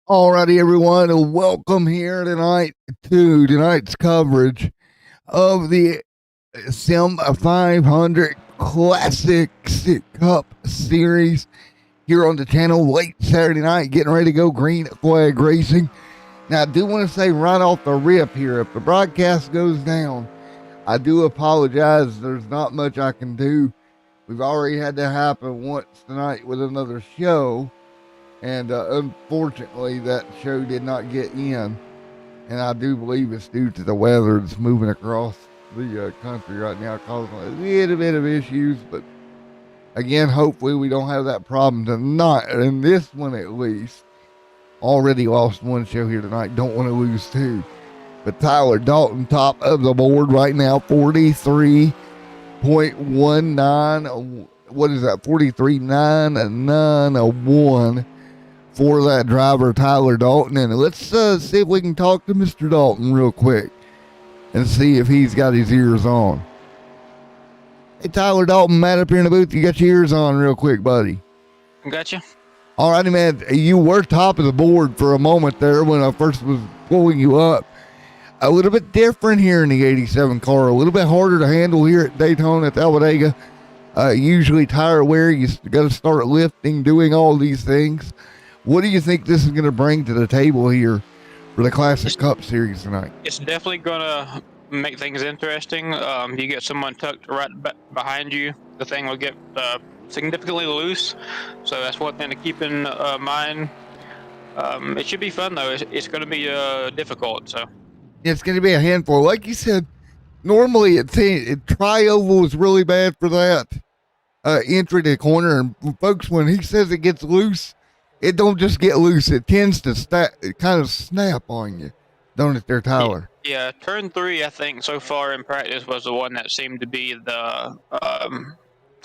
Alrighty, everyone, and welcome here tonight to tonight's coverage of the Sim 500 Classics Cup Series here on the channel late Saturday night, getting ready to go green flag racing. Now, I do want to say right off the rip here, if the broadcast goes down, I do apologize. There's not much I can do. We've already had that happen once tonight with another show. And unfortunately, that show did not get in. And I do believe it's due to the weather that's moving across the country right now, causing a little bit of issues. But again, hopefully we don't have that problem tonight. In this one, at least. Already lost one show here tonight. Don't want to lose two. But Tyler Dalton, top of the board right now, 43.19. What is that? 43.991. For that driver, Tyler Dalton. And let's see if we can talk to Mr. Dalton real quick and see if he's got his ears on. Hey, Tyler Dalton, Matt up here in the booth. You got your ears on real quick, buddy. Gotcha. All righty, man. You were top of the board for a moment there when I first was pulling you up. A little bit different here in the 87 car. A little bit harder to handle here at Daytona, at Talladega. Usually tire wear. You got to start lifting, doing all these things. What do you think this is going to bring to the table here for the Classic Cup Series tonight? It's definitely going to make things interesting. You get someone tucked right behind you, the thing will get significantly loose. So that's one thing to keep in mind. It should be fun, though. It's going to be difficult. So it's going to be a handful. Like you said, normally tri-oval is really bad for that entry to the corner. And folks, when he says it gets loose, it don't just get loose. It tends to kind of snap on you, don't it there, Tyler? Yeah, turn 3, I think, so far in practice was the one that seemed to be the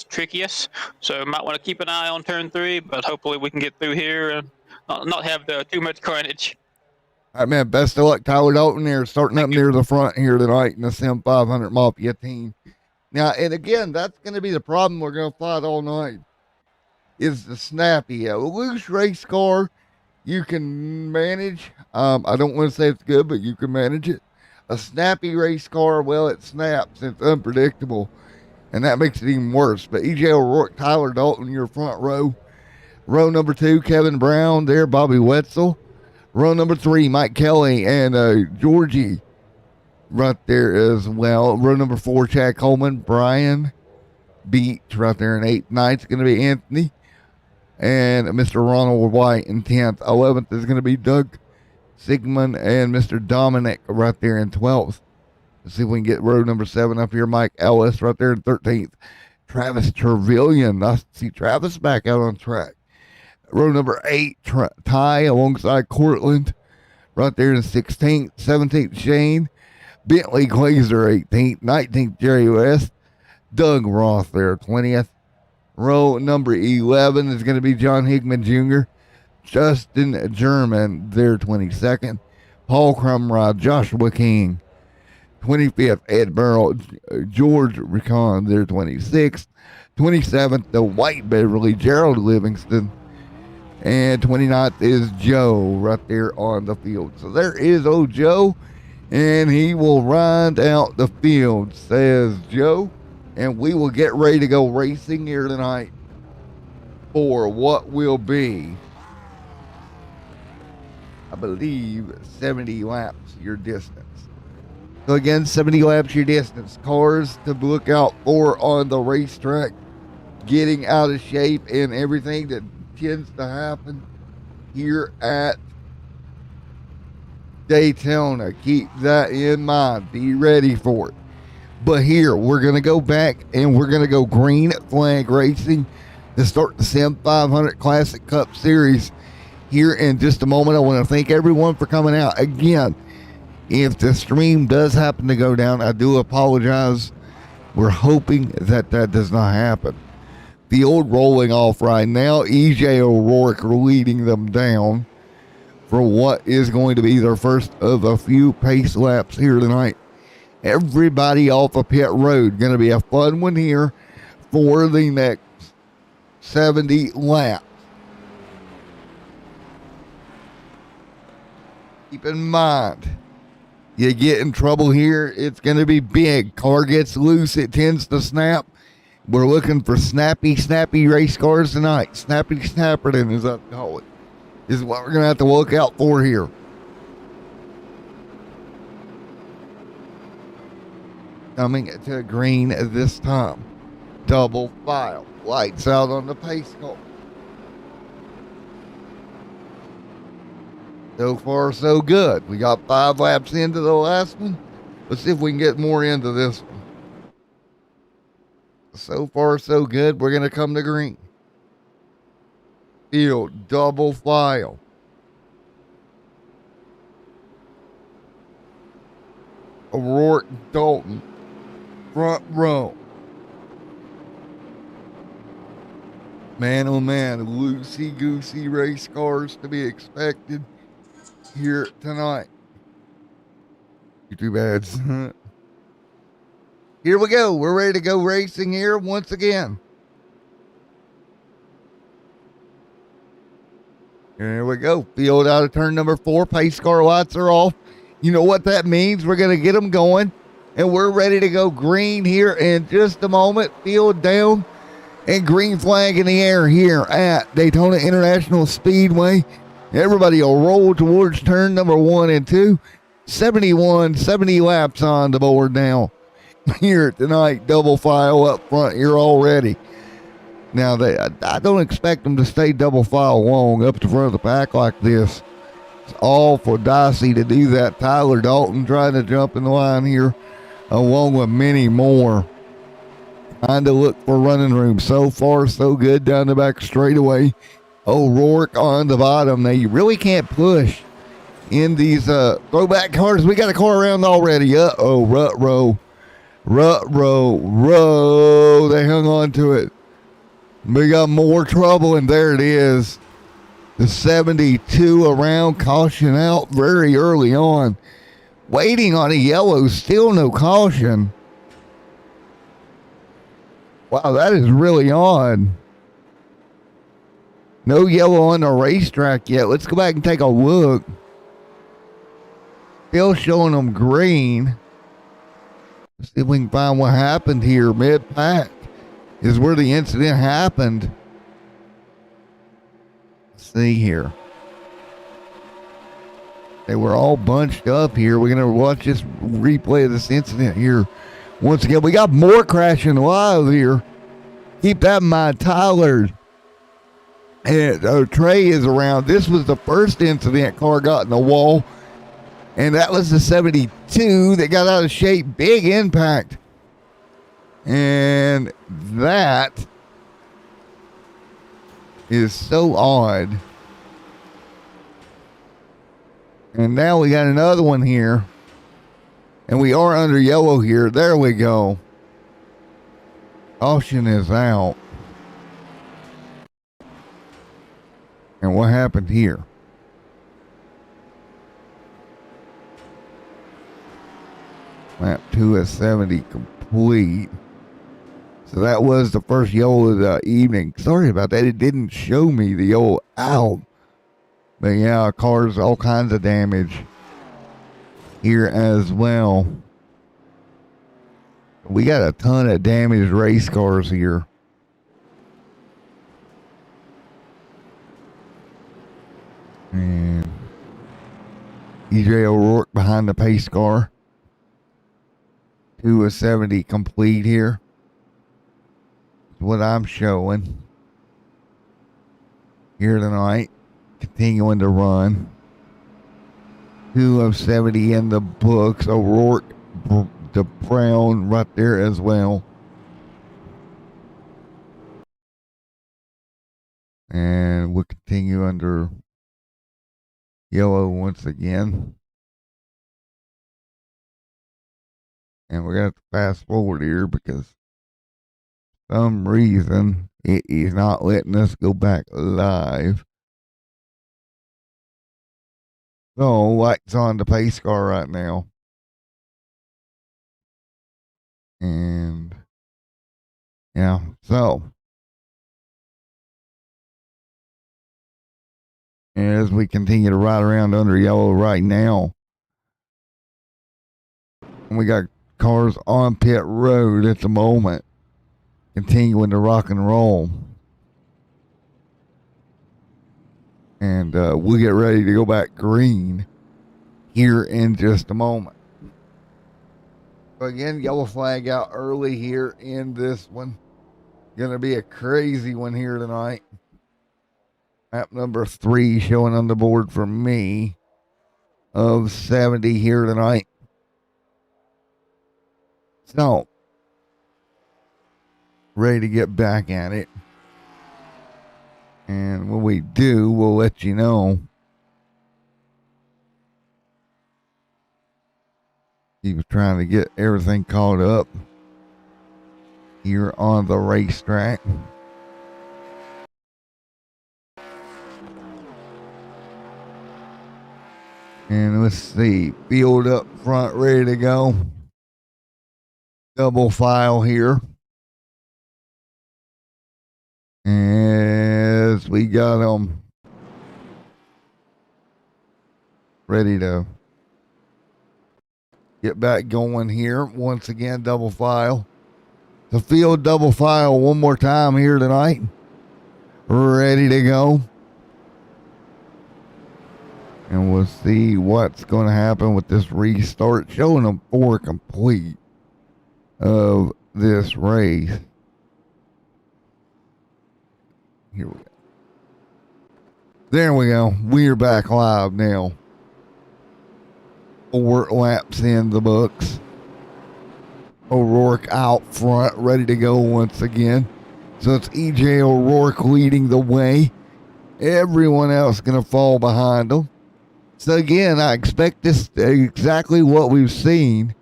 trickiest. So might want to keep an eye on turn 3, but hopefully we can get through here and not have too much carnage. All right, man, best of luck, Tyler Dalton there, starting up near the front here tonight in the Sim 500 Mafia team. Now, and again, that's going to be the problem we're going to fight all night. Is the snappy. A loose race car you can manage. I don't want to say it's good, but you can manage it. A snappy race car, well, it snaps. It's unpredictable, and that makes it even worse. But EJ O'Rourke, Tyler Dalton, your front row. Row number 2, Kevin Brown there, Bobby Wetzel. Row number 3, Mike Kelly and Georgie right there as well. Row number 4, Chad Coleman, Brian Beach right there in 8th. 9th is going to be Anthony and Mr. Ronald White in 10th. 11th is going to be Doug Sigmund and Mr. Dominic right there in 12th. Let's see if we can get row number 7 up here. Mike Ellis right there in 13th. Travis Trevelyan. I see Travis back out on track. Row number 8, Ty alongside Cortland right there in 16th. 17th, Shane. Bentley Glazer 18th. 19th, Jerry West. Doug Roth there 20th. Row number 11 is going to be John Higman Jr., Justin German there 22nd, Paul Crumrod, Joshua King 25th, Ed Burrow, George Recon there 26th, 27th, the White Beverly, Gerald Livingston, and 29th is Joe right there on the field. So there is old Joe, and he will ride out the field, says Joe. And we will get ready to go racing here tonight for what will be, I believe, 70 laps your distance. So again, 70 laps your distance. Cars to look out for on the racetrack, getting out of shape and everything that tends to happen here at Daytona. Keep that in mind. Be ready for it. But here, we're going to go back and we're going to go green flag racing to start the Sim 500 Classic Cup Series here in just a moment. I want to thank everyone for coming out. Again, if the stream does happen to go down, I do apologize. We're hoping that that does not happen. Field rolling off right now. EJ O'Rourke leading them down for what is going to be their first of a few pace laps here tonight. Everybody off of pit road. Going to be a fun one here for the next 70 laps. Keep in mind, you get in trouble here, it's going to be big. Car gets loose, it tends to snap. We're looking for snappy race cars tonight. Snappy Snapperton, as I call it, is what we're going to have to look out for here. Coming to green this time. Double file. Lights out on the pace car. So far, so good. We got 5 laps into the last one. Let's see if we can get more into this one. So far, so good. We're going to come to green. Field, double file. O'Rourke, Dalton, front row. Man, oh man, loosey-goosey race cars to be expected here tonight. Too bad. Here we go. We're ready to go racing here once again. Here we go. Field out of turn number 4. Pace car lights are off. You know what that means. We're going to get them going. And we're ready to go green here in just a moment. Field down and green flag in the air here at Daytona International Speedway. Everybody will roll towards turn number 1 and 2. 70 laps on the board now. Here tonight, double file up front here already. Now, I don't expect them to stay double file long up the front of the pack like this. It's awful dicey to do that. Tyler Dalton trying to jump in the line here along with many more. Trying to look for running room. So far, so good down the back straightaway. O'Rourke on the bottom. Now, you really can't push in these throwback cars. We got a car around already. Uh-oh, rut row. They hung on to it. We got more trouble, and there it is. The 72 around, caution out very early on. Waiting on a yellow, still no caution. Wow, that is really odd. No yellow on the racetrack yet. Let's go back and take a look. Still showing them green. Let's see if we can find what happened here. Mid-pack is where the incident happened. Let's see here. They were all bunched up here. We're going to watch this replay of this incident here. Once again, we got more crashing live here. Keep that in mind. Tyler and Trey is around. This was the first incident. Car got in the wall. And that was the 72 that got out of shape. Big impact. And that is so odd. And now we got another one here. And we are under yellow here. There we go. Caution is out. And what happened here? Lap 2 is 70 complete. So that was the first yellow of the evening. Sorry about that. It didn't show me the yellow out. But yeah, cars, all kinds of damage here as well. We got a ton of damaged race cars here. And EJ O'Rourke behind the pace car. 2 of 70 complete here. That's what I'm showing here tonight. Continuing to run. 2 of 70 in the books. O'Rourke, the brown right there as well. And we'll continue under yellow once again. And we're going to fast forward here because for some reason it is not letting us go back live. So, lights on the pace car right now. And, yeah, so. as we continue to ride around under yellow right now. And we got cars on pit road at the moment, continuing to rock and roll. And we'll get ready to go back green here in just a moment. So again, yellow flag out early here in this one. Gonna be a crazy one here tonight. Map number 3 showing on the board for me of 70 here tonight. So, ready to get back at it. And when we do, we'll let you know. Keep trying to get everything caught up here on the racetrack. And let's see, field up front, ready to go. Double file here. As we got them ready to get back going here. Once again, double file. The field double file one more time here tonight. Ready to go. And we'll see what's going to happen with this restart. Showing them 4 complete of this race. Here we go. There we go. We're back live now. 4 laps in the books. O'Rourke out front, ready to go once again. So it's EJ O'Rourke leading the way. Everyone else going to fall behind them. So again, I expect this exactly what we've seen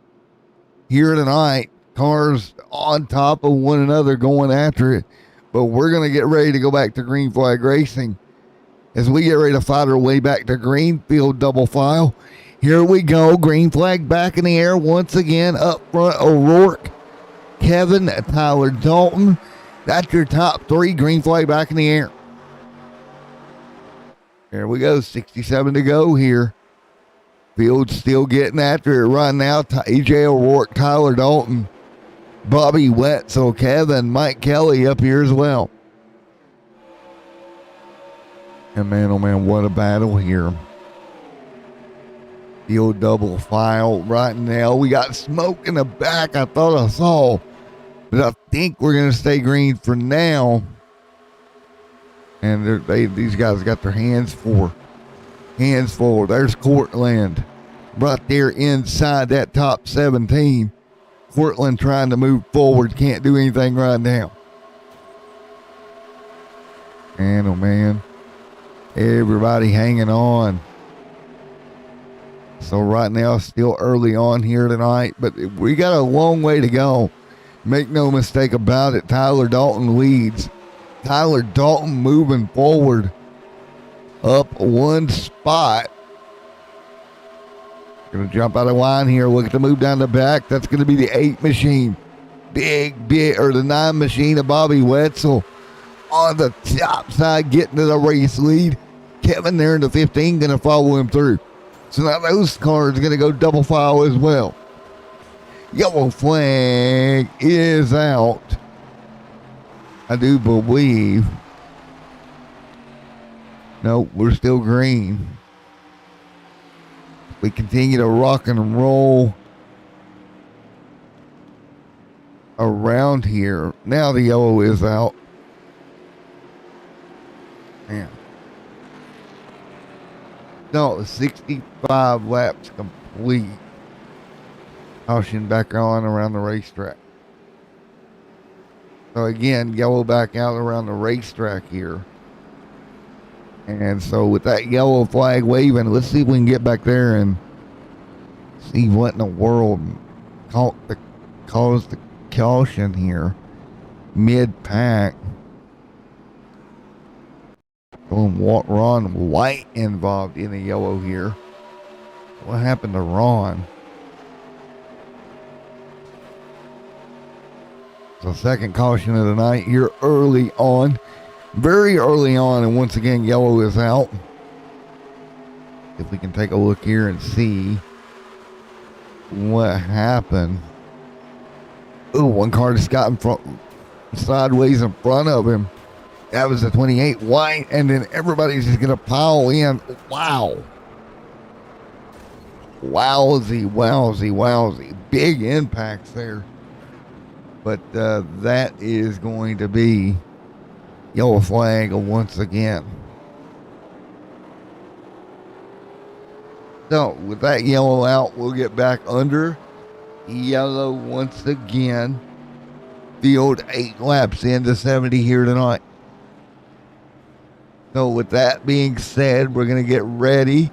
here tonight. Cars on top of one another going after it. But we're going to get ready to go back to green flag racing as we get ready to fight our way back to green. Field double file. Here we go. Green flag back in the air once again. Up front, O'Rourke, Kevin, Tyler Dalton. That's your top 3. Green flag back in the air. There we go. 67 to go here. Field still getting after it right now. EJ O'Rourke, Tyler Dalton, Bobby Wetzel, Kevin, Mike Kelly up here as well. And man, oh man, what a battle here. Field double file right now. We got smoke in the back I thought I saw, but I think we're going to stay green for now. And these guys got their hands full. There's Cortland right there inside that top 17. Cortland trying to move forward. Can't do anything right now. And oh man, everybody hanging on. So right now, still early on here tonight, but we got a long way to go. Make no mistake about it. Tyler Dalton leads. Tyler Dalton moving forward up 1 spot. Gonna jump out of line here. Look at the move down the back. That's gonna be the 8 machine. The 9 machine of Bobby Wetzel on the top side, getting to the race lead. Kevin there in the 15 gonna follow him through. So now those cars are gonna go double file as well. Yellow flag is out, I do believe. No, we're still green. We continue to rock and roll around here. Now the yellow is out. Man. No, 65 laps complete. Caution back on around the racetrack. So again, yellow back out around the racetrack here. And so with that yellow flag waving, let's see if we can get back there and see what in the world caused the caution here mid-pack. Ron White involved in the yellow here. What happened to Ron? So second caution of the night here early on. Very early on, and once again, yellow is out. if we can take a look here and see what happened. Ooh, one car just got in front, sideways in front of him. That was the 28 white, and then everybody's just gonna pile in. Wow. Wowsy. Big impacts there. But that is going to be yellow flag once again. So with that yellow out, we'll get back under yellow once again. Field 8 laps into 70 here tonight. So with that being said, we're going to get ready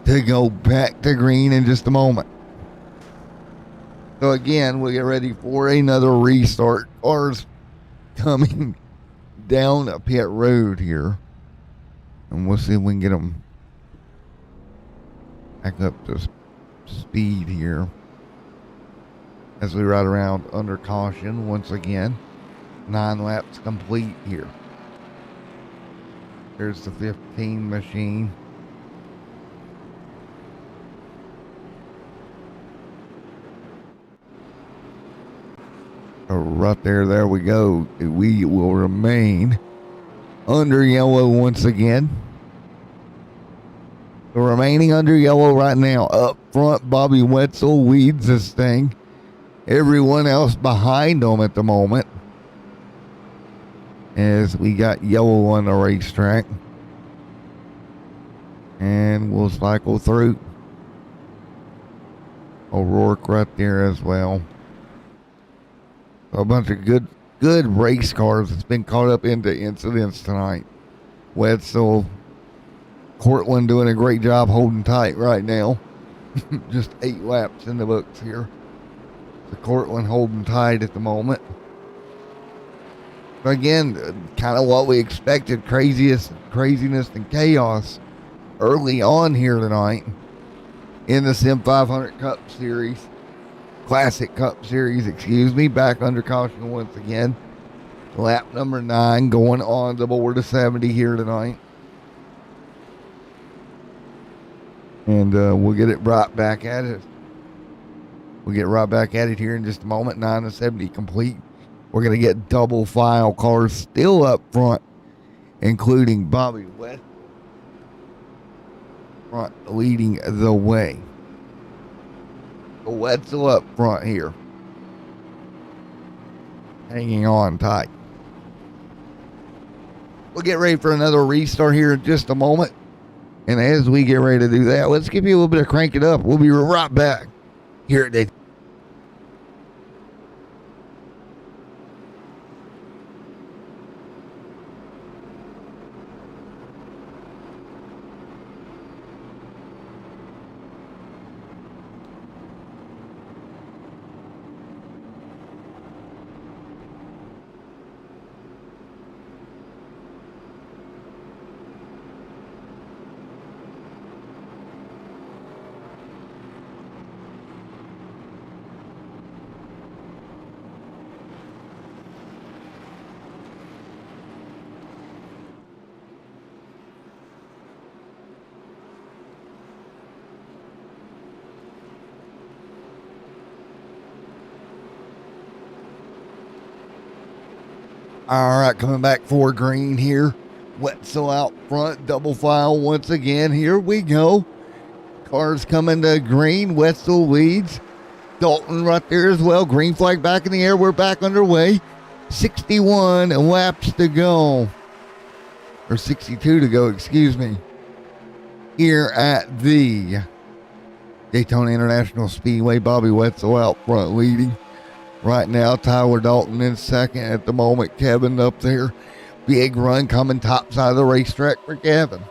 to go back to green in just a moment. So again, we'll get ready for another restart. Cars coming down a pit road here. And we'll see if we can get them back up to speed here as we ride around under caution once again. 9 laps complete here. There's the 15 machine. Right there we go. We will remain under yellow once again. So remaining under yellow right now. Up front, Bobby Wetzel leads this thing. Everyone else behind him at the moment, as we got yellow on the racetrack. And we'll cycle through. O'Rourke right there as well. A bunch of good race cars that's been caught up into incidents tonight. Wetzel, Cortland doing a great job holding tight right now. Just 8 laps in the books here. The Cortland holding tight at the moment. But again, kind of what we expected, craziness and chaos early on here tonight in the Sim 500 Cup Series. Classic Cup Series, back under caution once again. Lap number 9 going on the board of 70 here tonight. And we'll get it right back at it. We'll get right back at it here in just a moment. 9 to 70 complete. We're going to get double file cars still up front, including Bobby West front leading the way. Wetzel up front here, hanging on tight. We'll get ready for another restart here in just a moment, and as we get ready to do that, let's give you a little bit of Crank It Up. We'll be right back here at Daytona. All right, coming back for green here. Wetzel out front, double file once again. Here we go. Cars coming to green. Wetzel leads. Dalton right there as well. Green flag back in the air. We're back underway. 61 laps to go. Or 62 to go, excuse me. Here at the Daytona International Speedway. Bobby Wetzel out front leading. Right now, Tyler Dalton in second at the moment. Kevin up there. Big run coming top side of the racetrack for Kevin.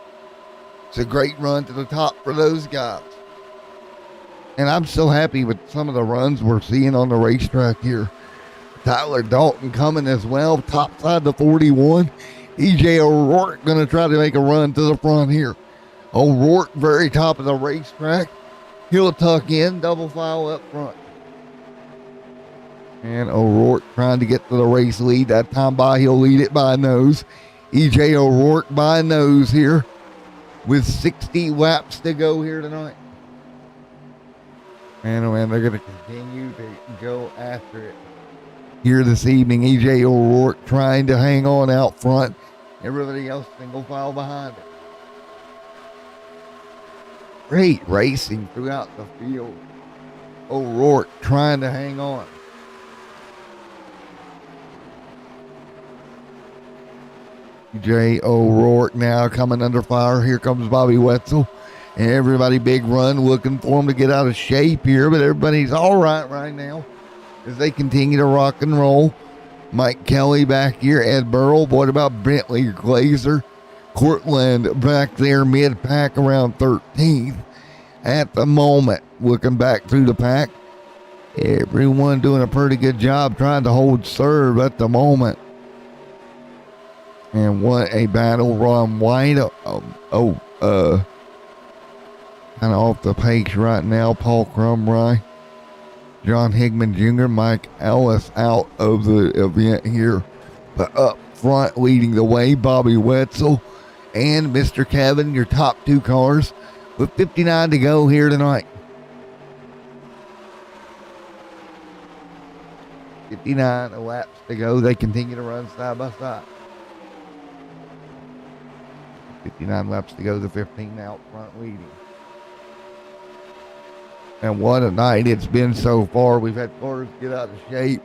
It's a great run to the top for those guys. And I'm so happy with some of the runs we're seeing on the racetrack here. Tyler Dalton coming as well. Top side to 41. EJ O'Rourke going to try to make a run to the front here. O'Rourke very top of the racetrack. He'll tuck in. Double file up front. And O'Rourke trying to get to the race lead. That time by, he'll lead it by a nose. EJ O'Rourke by a nose here. with 60 laps to go here tonight. And when they're going to continue to go after it here this evening. EJ O'Rourke trying to hang on out front. Everybody else single file behind it. Great racing throughout the field. O'Rourke trying to hang on. EJ O'Rourke now coming under fire. Here comes Bobby Wetzel. And everybody big run looking for him to get out of shape here, but everybody's all right now as they continue to rock and roll. Mike Kelly back here, Ed Burrell. What about Bentley Glazer? Cortland back there mid-pack around 13th at the moment. Looking back through the pack. Everyone doing a pretty good job trying to hold serve at the moment. And what a battle. Ron White. Kind of off the pace right now. Paul Crumry, John Higman Jr., Mike Ellis out of the event here. But up front leading the way, Bobby Wetzel and Mr. Kevin, your top two cars, with 59 to go here tonight. 59 laps to go. They continue to run side by side. 59 laps to go. The 15 out front leading. And what a night it's been so far. We've had cars get out of shape,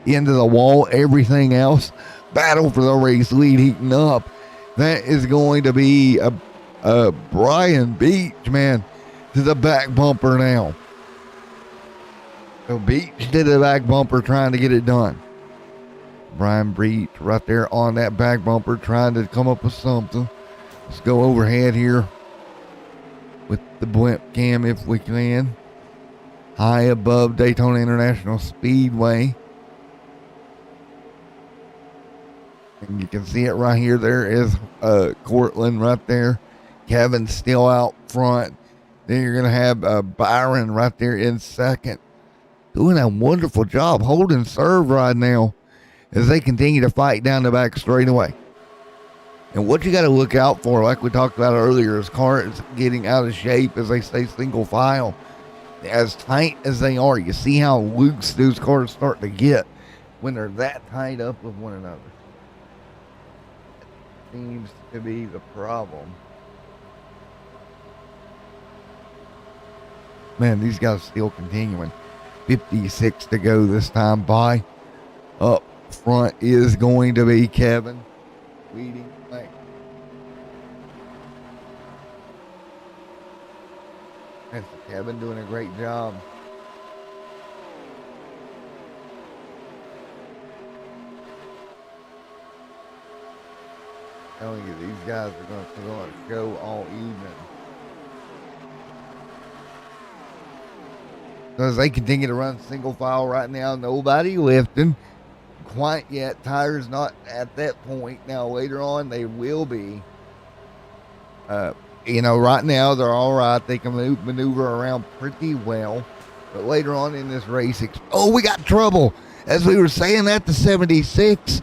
into the wall, everything else. Battle for the race lead heating up. That is going to be a Brian Beach, man, to the back bumper now. So Beach to the back bumper trying to get it done. Brian Beach right there on that back bumper trying to come up with something. Let's go overhead here with the blimp cam if we can. High above Daytona International Speedway. And you can see it right here. There is Cortland right there. Kevin still out front. Then you're going to have Byron right there in second. Doing a wonderful job holding serve right now as they continue to fight down the back straightaway. And what you got to look out for, like we talked about earlier, is cars getting out of shape as they stay single file. As tight as they are, you see how loose those cars start to get when they're that tied up with one another. That seems to be the problem. Man, these guys still continuing. 56 to go this time by. Up front is going to be Kevin leading. That's Kevin doing a great job. Telling you, these guys are going to put on a show all evening. So as they continue to run single file right now, nobody lifting quite yet. Tires not at that point. Now later on they will be. Right now they're all right. They can maneuver around pretty well. But later on in this race, we got trouble. As we were saying at the 76,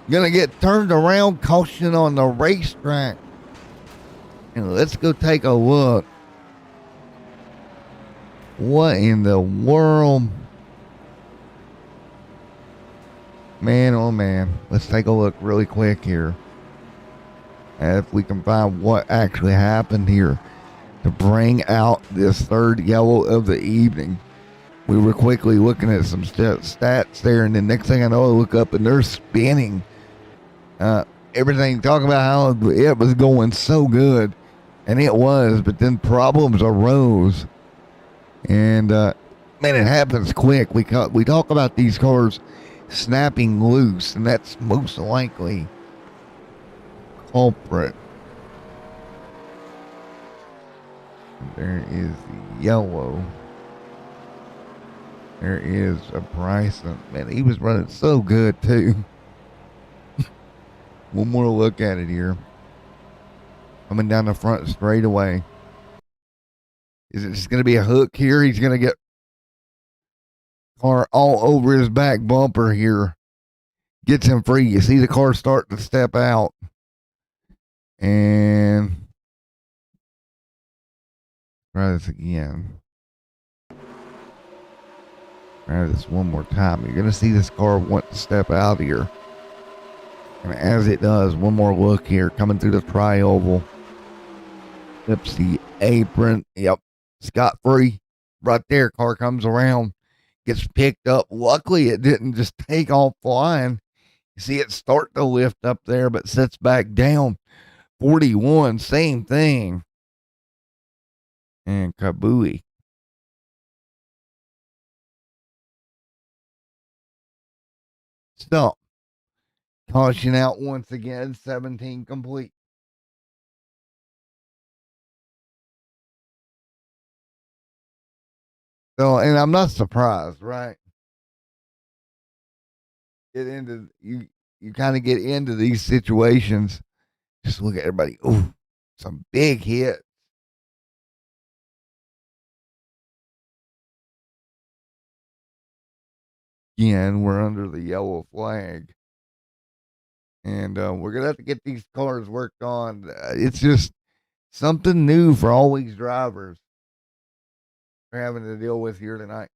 going to get turned around, caution on the racetrack. And let's go take a look. What in the world? Man, oh man. Let's take a look really quick here. If we can find what actually happened here to bring out this third yellow of the evening. We were quickly looking at some stats there, and the next thing I know, I look up and they're spinning. Everything talking about how it was going so good, and it was, but then problems arose. And man, it happens quick. We talk about these cars snapping loose, and that's most likely culprit. There is the yellow. There is a Bryson. Man, he was running so good too. One more look at it here. Coming down the front straightaway. Is it just going to be a hook here? He's going to get car all over his back bumper here. Gets him free. You see the car start to step out. And Try this again. Try this one more time. You're going to see this car want to step out here. And as it does, one more look here, coming through the tri-oval. Flips the apron. Yep. Scot free. Right there. Car comes around. Gets picked up. Luckily, it didn't just take off flying. You see it start to lift up there, but sits back down. 41, same thing. And kabooey. Stump. Caution out once again. 17 complete. So, and I'm not surprised, right? Get into you kind of get into these situations. Just look at everybody. Oh, some big hits. Again, we're under the yellow flag. And we're going to have to get these cars worked on. It's just something new for all these drivers we're having to deal with here tonight.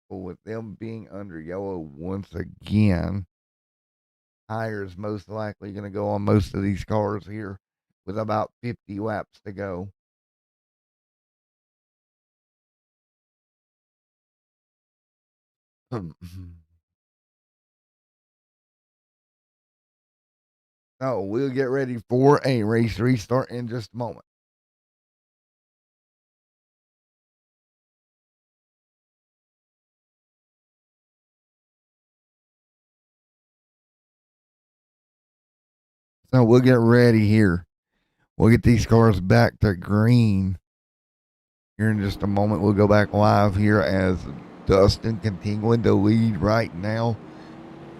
But with them being under yellow once again, tires most likely going to go on most of these cars here with about 50 laps to go. So we'll get ready for a race restart in just a moment. So we'll get ready here. We'll get these cars back to green here in just a moment. We'll go back live here as Dustin continuing to lead right now.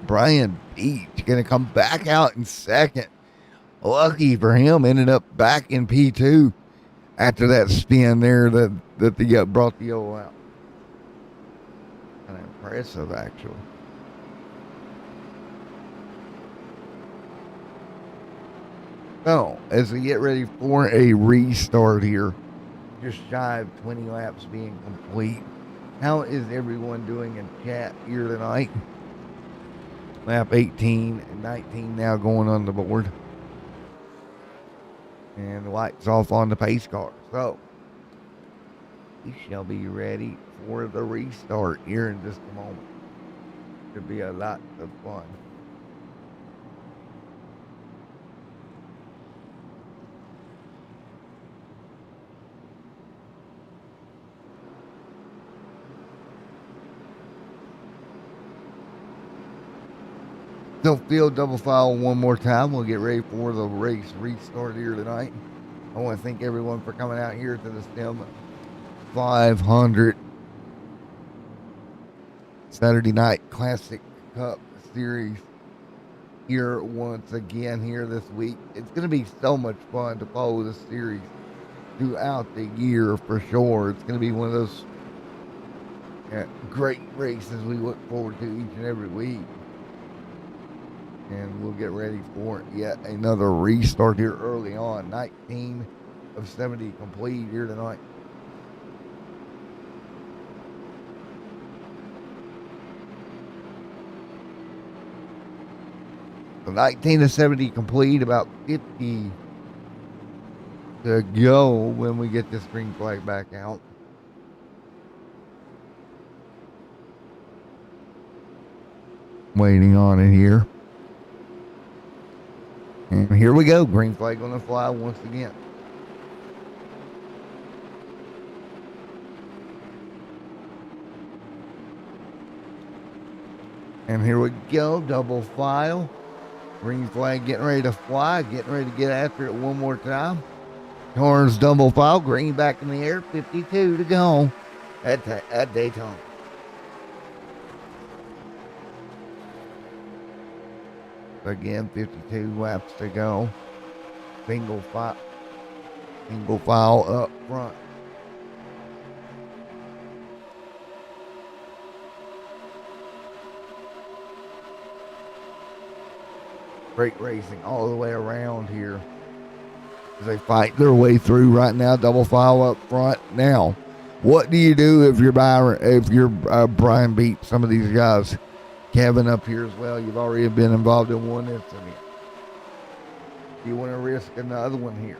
Brian Beach going to come back out in second. Lucky for him, ended up back in P2 after that spin there that the brought the yellow out. Kind of impressive, actually. So, as we get ready for a restart here, just shy of 20 laps being complete. How is everyone doing in chat here tonight? Lap 18 and 19 now going on the board. And the lights off on the pace car. So, we shall be ready for the restart here in just a moment. Should be a lot of fun. Still field double file one more time. We'll get ready for the race restart here tonight. I want to thank everyone for coming out here to the STEM 500 Saturday Night Classic Cup Series here once again here this week. It's going to be so much fun to follow this series throughout the year for sure. It's going to be one of those great races we look forward to each and every week. And we'll get ready for yet another restart here early on. 19 of 70 complete here tonight. So 19 to 70 complete, about 50 to go when we get this green flag back out. Waiting on it here. And here we go. Green flag on the fly once again. And here we go. Double file. Green flag getting ready to fly. Getting ready to get after it one more time. Cars double file. Green back in the air. 52 to go at Daytona. Again, 52 laps to go. Single file up front. Great racing all the way around here. as they fight their way through right now. Double file up front. Now, what do you do if you're Brian beat some of these guys? Kevin up here as well. You've already been involved in one incident. Do you want to risk another one here?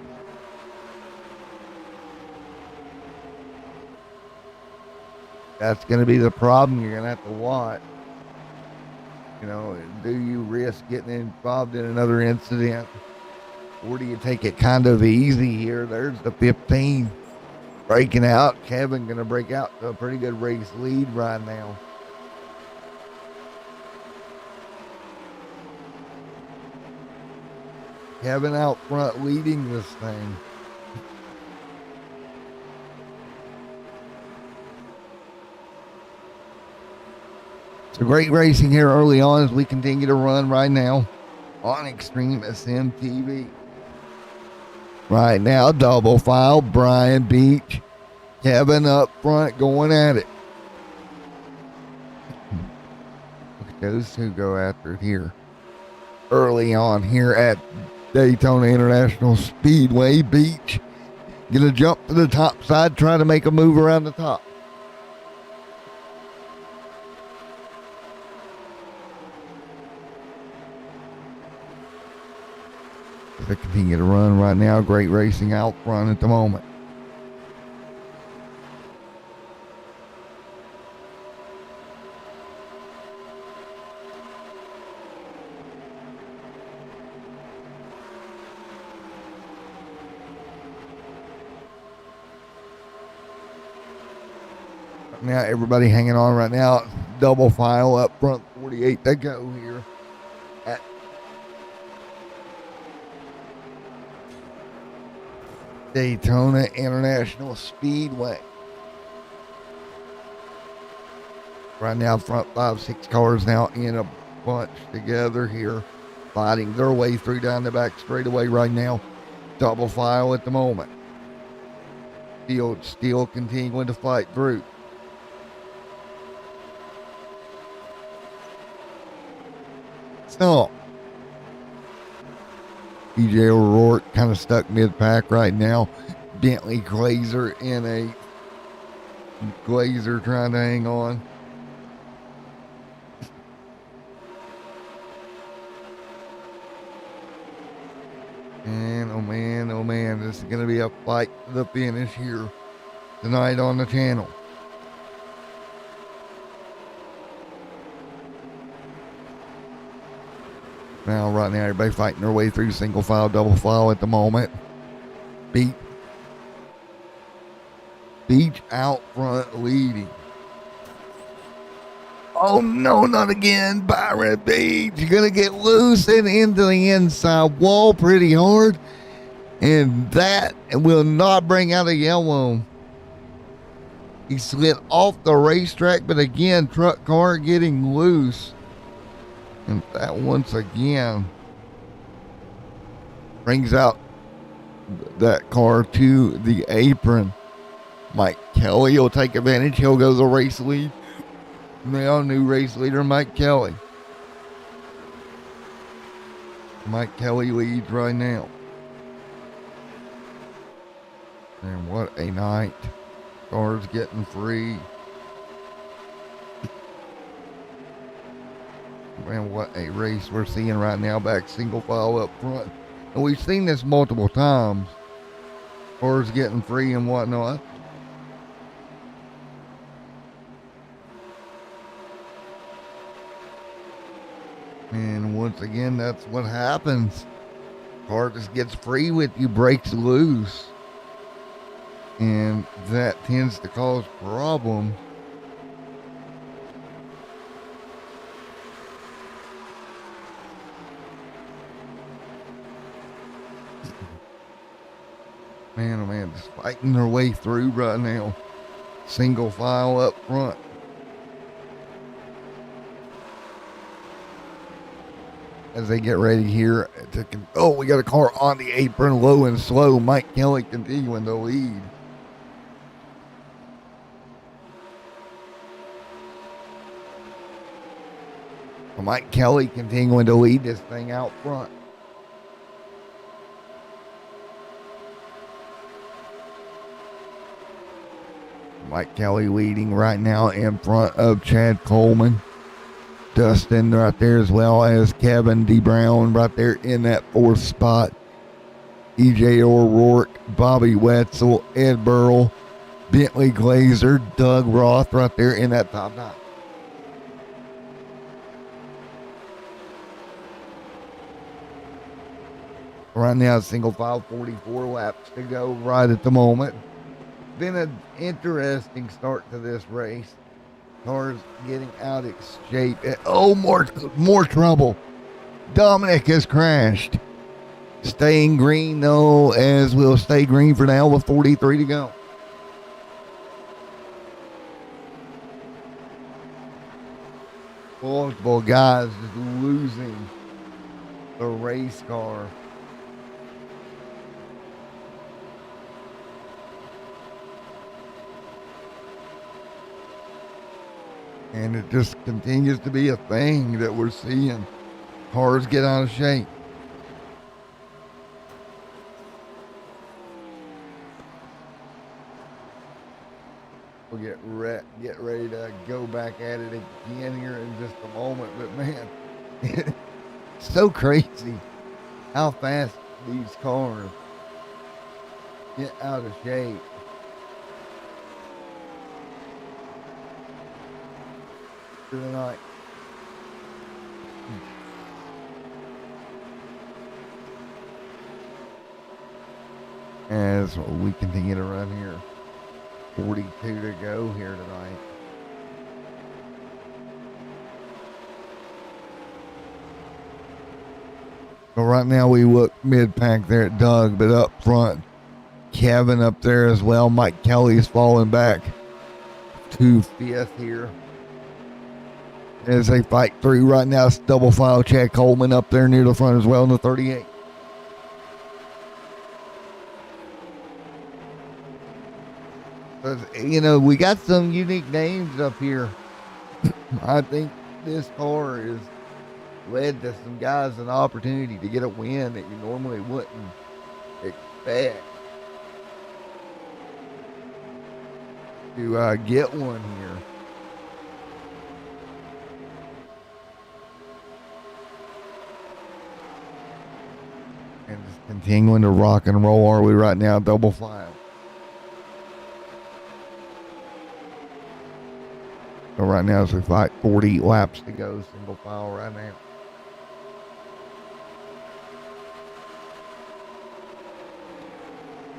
That's going to be the problem you're going to have to watch. You know, do you risk getting involved in another incident? Or do you take it kind of easy here? There's the 15 breaking out. Kevin going to break out to a pretty good race lead right now. Kevin out front leading this thing. So great racing here early on as we continue to run right now on Extreme SMTV. Right now, double file, Brian Beach, Kevin up front going at it. Look at those two go after it here. Early on here at Daytona International Speedway. Beach gonna jump to the top side, try to make a move around the top. They continue to run right now. Great racing out front at the moment. Now everybody hanging on right now. Double file up front, 48 to go here at Daytona International Speedway. Right now, front 5-6 cars now in a bunch together here, fighting their way through down the back straightaway right now. Double file at the moment. Still continuing to fight through. So, EJ O'Rourke kind of stuck mid-pack right now. Bentley Glazer in a Glazer trying to hang on. And oh man, this is going to be a fight to the finish here tonight on the channel. Now, right now, everybody fighting their way through single file, double file at the moment. Beach out front leading. Oh no, not again. Byron Beach. You're going to get loose and into the inside wall pretty hard. And that will not bring out a yellow. He slid off the racetrack, but again, truck car getting loose. And that once again brings out that car to the apron. Mike Kelly will take advantage. He'll go the race lead. Now new race leader Mike Kelly. Mike Kelly leads right now. And what a night. Cars getting free. Man, what a race we're seeing right now, back single file up front. And we've seen this multiple times. Cars getting free and whatnot. And once again, that's what happens. Car just gets free with you, breaks loose. And that tends to cause problems. Man, oh man, just fighting their way through right now. Single file up front. As they get ready here to, oh, we got a car on the apron, low and slow. Mike Kelly continuing to lead. Mike Kelly continuing to lead this thing out front. Mike Kelly leading right now in front of Chad Coleman. Dustin right there, as well as Kevin D. Brown right there in that 4th spot. EJ O'Rourke, Bobby Wetzel, Ed Burrell, Bentley Glazer, Doug Roth right there in that top 9. Right now, single file, 44 laps to go right at the moment. Been an interesting start to this race. Cars getting out of shape. Oh, more trouble. Dominic has crashed. Staying green, though, as we'll stay green for now with 43 to go. Multiple guys just losing the race car. And it just continues to be a thing that we're seeing. Cars get out of shape. We'll get ready to go back at it again here in just a moment. But man, it's so crazy how fast these cars get out of shape. Tonight. As we continue to run here, 42 to go here tonight. So right now we look mid-pack there at Doug, but up front, Kevin up there as well. Mike Kelly's falling back to 5th here. As they fight through right now, it's double file. Chad Coleman up there near the front as well in the 38. You know, we got some unique names up here. I think this car has led to some guys an opportunity to get a win that you normally wouldn't expect to get one here. And just continuing to rock and roll, are we right now? Double file. So right now, as we fight 40 laps to go, single file right now.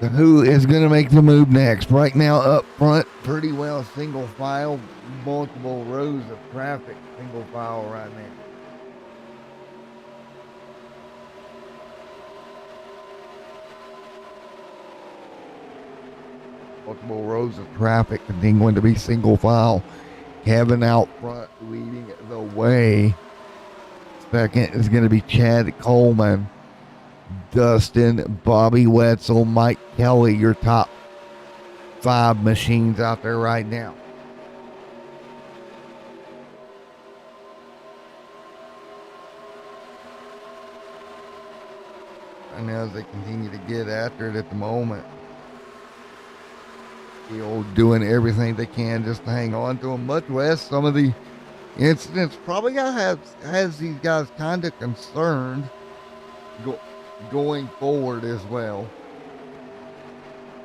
So who is going to make the move next? Right now, up front, pretty well single file, multiple rows of traffic, single file right now. Multiple rows of traffic continuing to be single file. Kevin out front leading the way. Second is going to be Chad Coleman, Dustin, Bobby Wetzel, Mike Kelly, your top 5 machines out there right now. And as they continue to get after it at the moment, doing everything they can just to hang on to them, much less some of the incidents probably has these guys kind of concerned going forward as well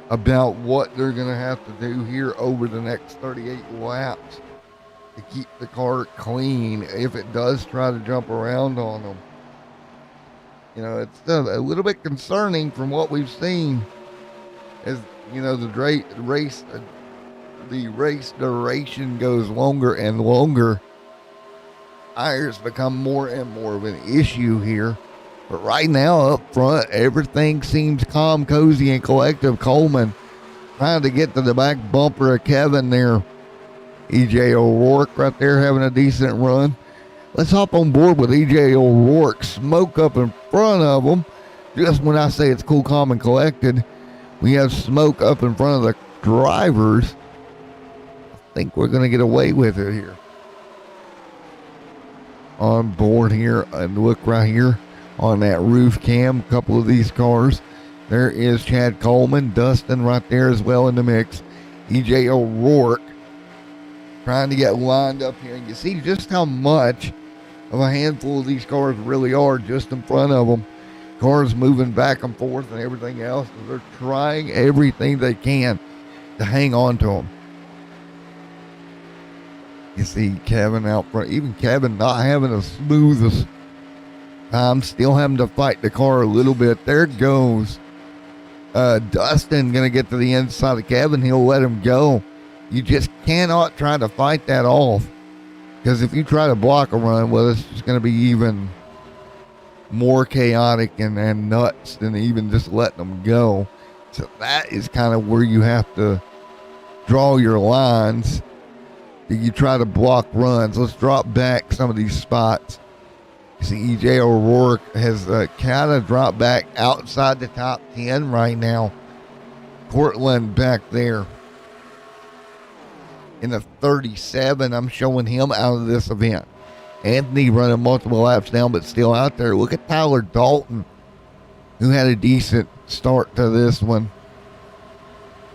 about what they're going to have to do here over the next 38 laps to keep the car clean if it does try to jump around on them. You know, it's a little bit concerning from what we've seen as, you know, the race duration goes longer and longer. Tires become more and more of an issue here. But right now up front, everything seems calm, cozy, and collective. Coleman trying to get to the back bumper of Kevin there. EJ O'Rourke right there having a decent run. Let's hop on board with EJ O'Rourke. Smoke up in front of him. Just when I say it's cool, calm, and collected, we have smoke up in front of the drivers. I think we're going to get away with it here. On board here, and look right here on that roof cam, a couple of these cars. There is Chad Coleman, Dustin right there as well in the mix. EJ O'Rourke trying to get lined up here. And you see just how much of a handful of these cars really are just in front of them. Cars moving back and forth and everything else. They're trying everything they can to hang on to them. You see Kevin out front. Even Kevin not having the smoothest time. Still having to fight the car a little bit. There goes Dustin going to get to the inside of Kevin. He'll let him go. You just cannot try to fight that off. Because if you try to block a run, well, it's just going to be even more chaotic and nuts than even just letting them go. So that is kind of where you have to draw your lines. You try to block runs. Let's drop back some of these spots. You see EJ O'Rourke has kind of dropped back outside the top 10 right now. Cortland back there in the 37. I'm showing him out of this event. Anthony running multiple laps down, but still out there. Look at Tyler Dalton, who had a decent start to this one.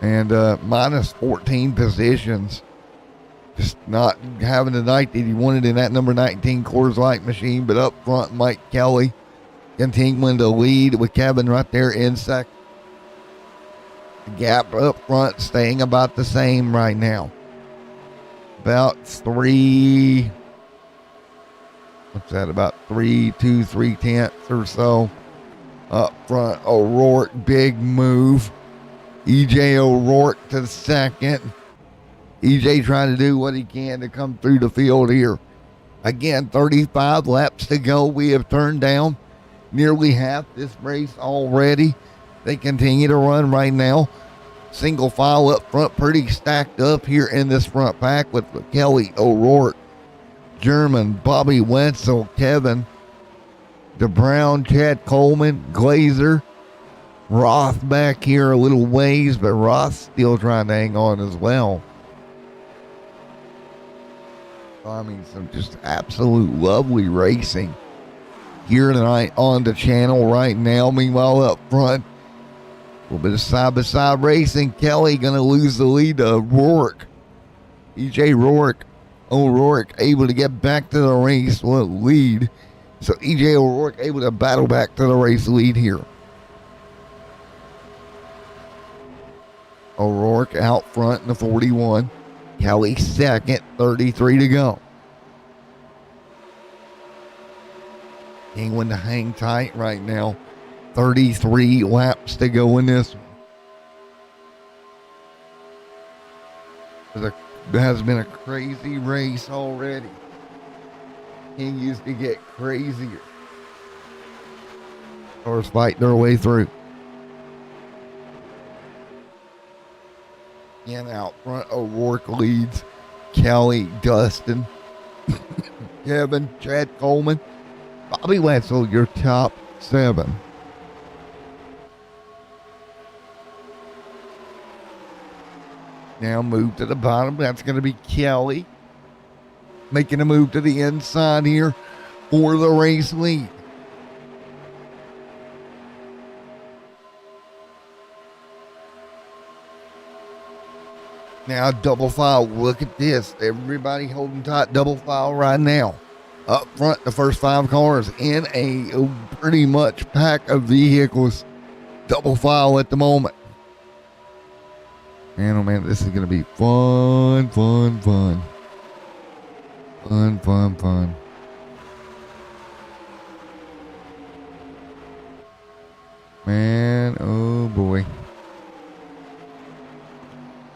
And minus 14 positions. Just not having the night that he wanted in that number 19 Coors Light machine. But up front, Mike Kelly continuing to lead with Kevin right there in second. The gap up front staying about the same right now. About about 3.10 or so. Up front, O'Rourke, big move. EJ O'Rourke to the second. EJ trying to do what he can to come through the field here. Again, 35 laps to go. We have turned down nearly half this race already. They continue to run right now. Single file up front, pretty stacked up here in this front pack with Kelly, O'Rourke, German, Bobby Wenzel, Kevin, DeBrown, Chad Coleman, Glazer, Roth back here a little ways, but Roth still trying to hang on as well. I mean, some just absolute lovely racing here tonight on the channel right now. Meanwhile, up front, a little bit of side-by-side racing. Kelly going to lose the lead to O'Rourke. EJ O'Rourke able to get back to the race lead. So EJ O'Rourke able to battle back to the race lead here. O'Rourke out front in the 41. Kelly second, 33 to go. England to hang tight right now. 33 laps to go in this one. It has been a crazy race already. Continues to get crazier. Cars fighting their way through. And out front, O'Rourke leads. Kelly, Dustin, Kevin, Chad Coleman, Bobby Wenzel, your top 7. Now move to the bottom. That's going to be Kelly. Making a move to the inside here for the race lead. Now double file. Look at this. Everybody holding tight double file right now. Up front, the first 5 cars in a pretty much pack of vehicles. Double file at the moment. Man, oh man, this is going to be fun. Man, oh boy.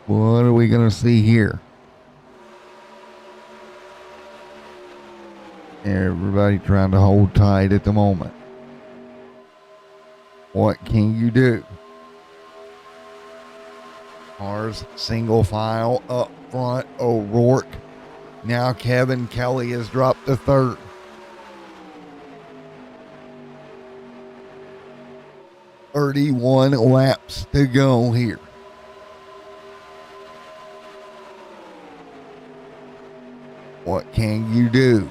What are we going to see here? Everybody trying to hold tight at the moment. What can you do? Cars single file up front. O'Rourke. Now Kevin Kelly has dropped to third. "31 laps to go here. What can you do?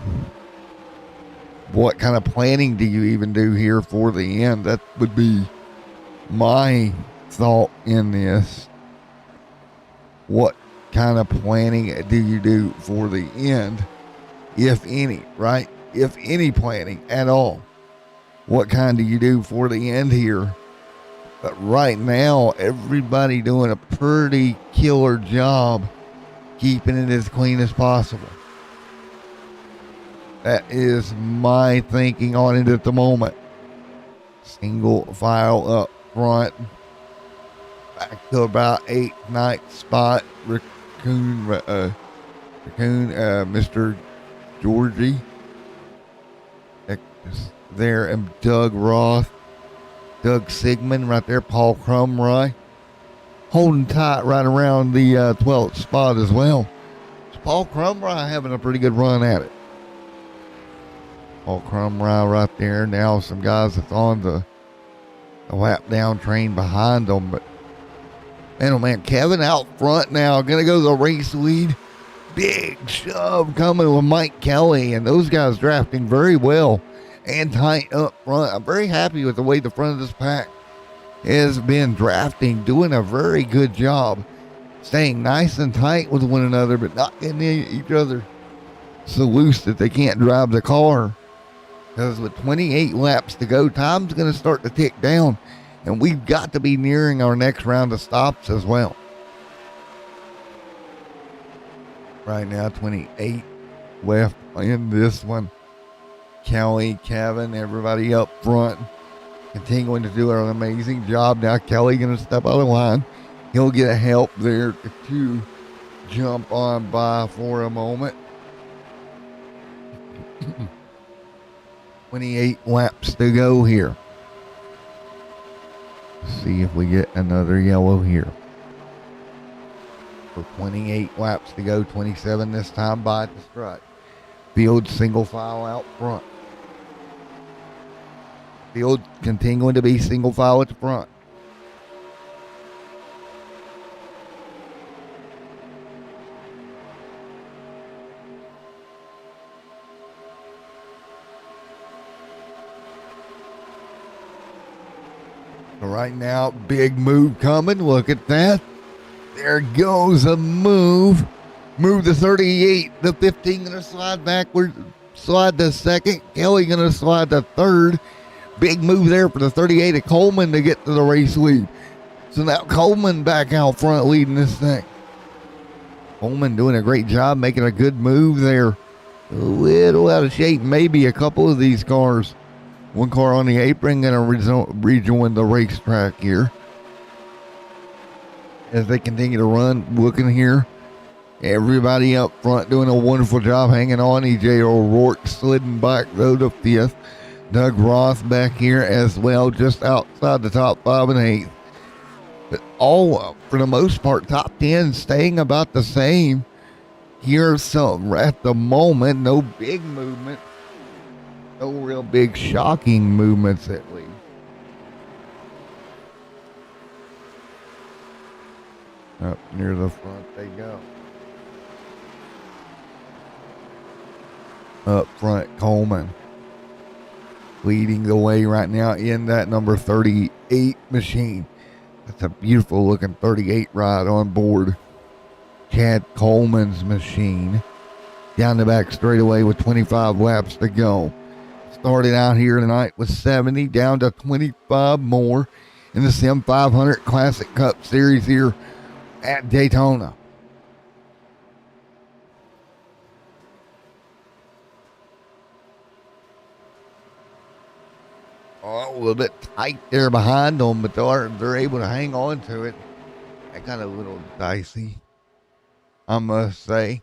What kind of planning do you even do here for the end? That would be my thought in this. what kind of planning do you do for the end, if any, right? If any planning at all. What kind do you do for the end here? But right now, everybody doing a pretty killer job keeping it as clean as possible. That is my thinking on it at the moment. Single file up front. Back to about 8th, 9th spot. Mr. Georgie. There, and Doug Roth. Doug Sigmund right there. Paul Crumry. Holding tight right around the 12th spot as well. So Paul Crumry having a pretty good run at it. Paul Crumry right there. Now some guys that's on the lap down train behind them. But man, oh man, Kevin out front now. Going to go to the race lead. Big shove coming with Mike Kelly. And those guys drafting very well and tight up front. I'm very happy with the way the front of this pack has been drafting, doing a very good job, staying nice and tight with one another, but not getting each other so loose that they can't drive the car. Because with 28 laps to go, time's going to start to tick down, and we've got to be nearing our next round of stops as well. Right now, 28 left in this one. Kelly, Kevin, everybody up front, continuing to do an amazing job. Now Kelly going to step out of the line. He'll get a help there to jump on by for a moment. 28 laps to go here. Let's see if we get another yellow here. For 28 laps to go, 27 this time by the strut. Field single file out front. Field continuing to be single file at the front. So right now, big move coming. Look at that. There goes a move. Move to 38. The 15 going to slide backward. Slide to second. Kelly going to slide to third. Big move there for the 38 of Coleman to get to the race lead. So now Coleman back out front leading this thing. Coleman doing a great job, making a good move there. A little out of shape, maybe a couple of these cars. One car on the apron going to rejoin the racetrack here. As they continue to run, looking here. Everybody up front doing a wonderful job hanging on. EJ O'Rourke sliding back though to 5th. Doug Roth back here as well, just outside the top 5 and 8. But all, for the most part, top 10 staying about the same here. So at the moment, no big movement. No real big shocking movements at least. Up near the front they go. Up front, Coleman leading the way right now in that number 38 machine. That's a beautiful looking 38 ride on board Chad Coleman's machine. Down the back straightaway with 25 laps to go. Started out here tonight with 70, down to 25 more in the Sim 500 Classic Cup Series here at Daytona. Oh, a little bit tight there behind them, but they're able to hang on to it. That got a little dicey, I must say.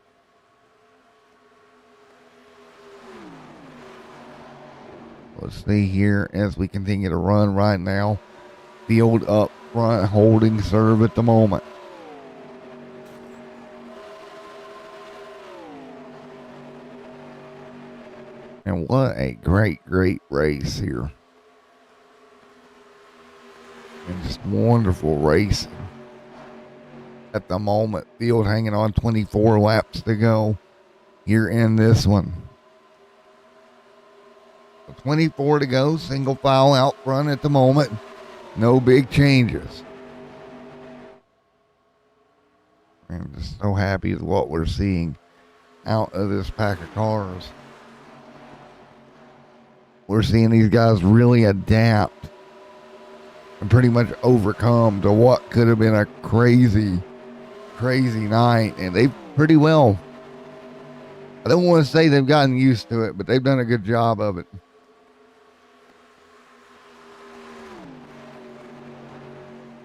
Let's see here as we continue to run right now. Field up front, holding serve at the moment. And what a great race here. And just wonderful racing at the moment. Field hanging on, 24 laps to go here in this one. 24 to go, single file out front at the moment. No big changes. I'm just so happy with what we're seeing out of this pack of cars. We're seeing these guys really adapt and pretty much overcome to what could have been a crazy, crazy night. And they've pretty well, I don't want to say they've gotten used to it, but they've done a good job of it.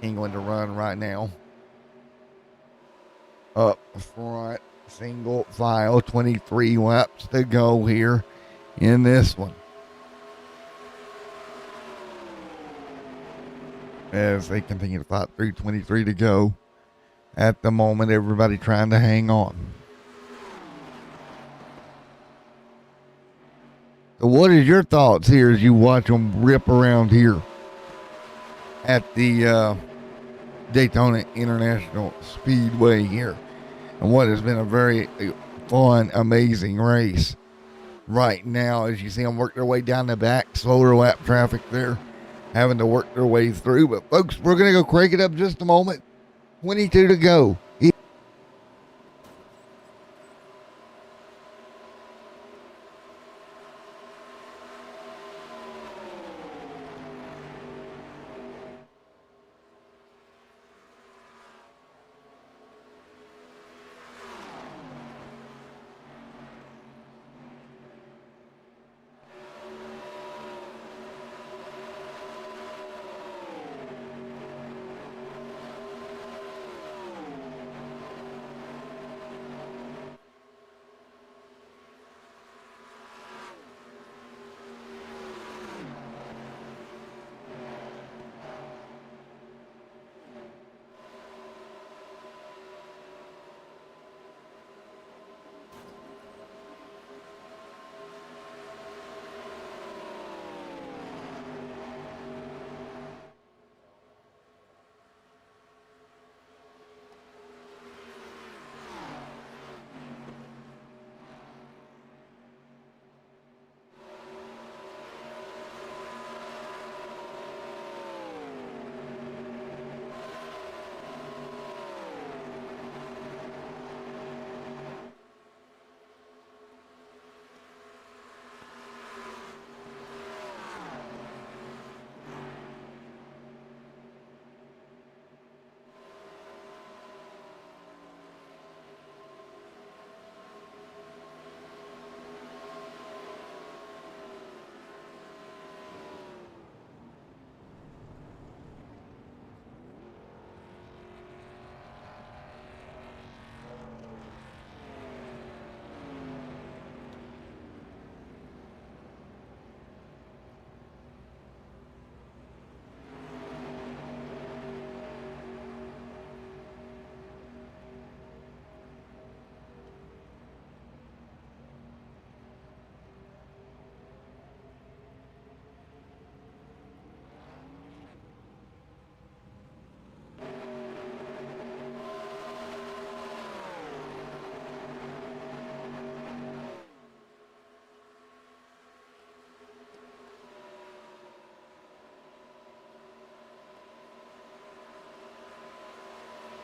England to run right now. Up front, single file, 23 laps to go here in this one. As they continue to fight through, 23 to go. At the moment, everybody trying to hang on. So what is your thoughts here as you watch them rip around here at the Daytona International Speedway here? And what has been a very fun, amazing race right now, as you see them work their way down the back, slower lap traffic there, having to work their way through. But folks, we're going to go crank it up just a moment. 22 to go.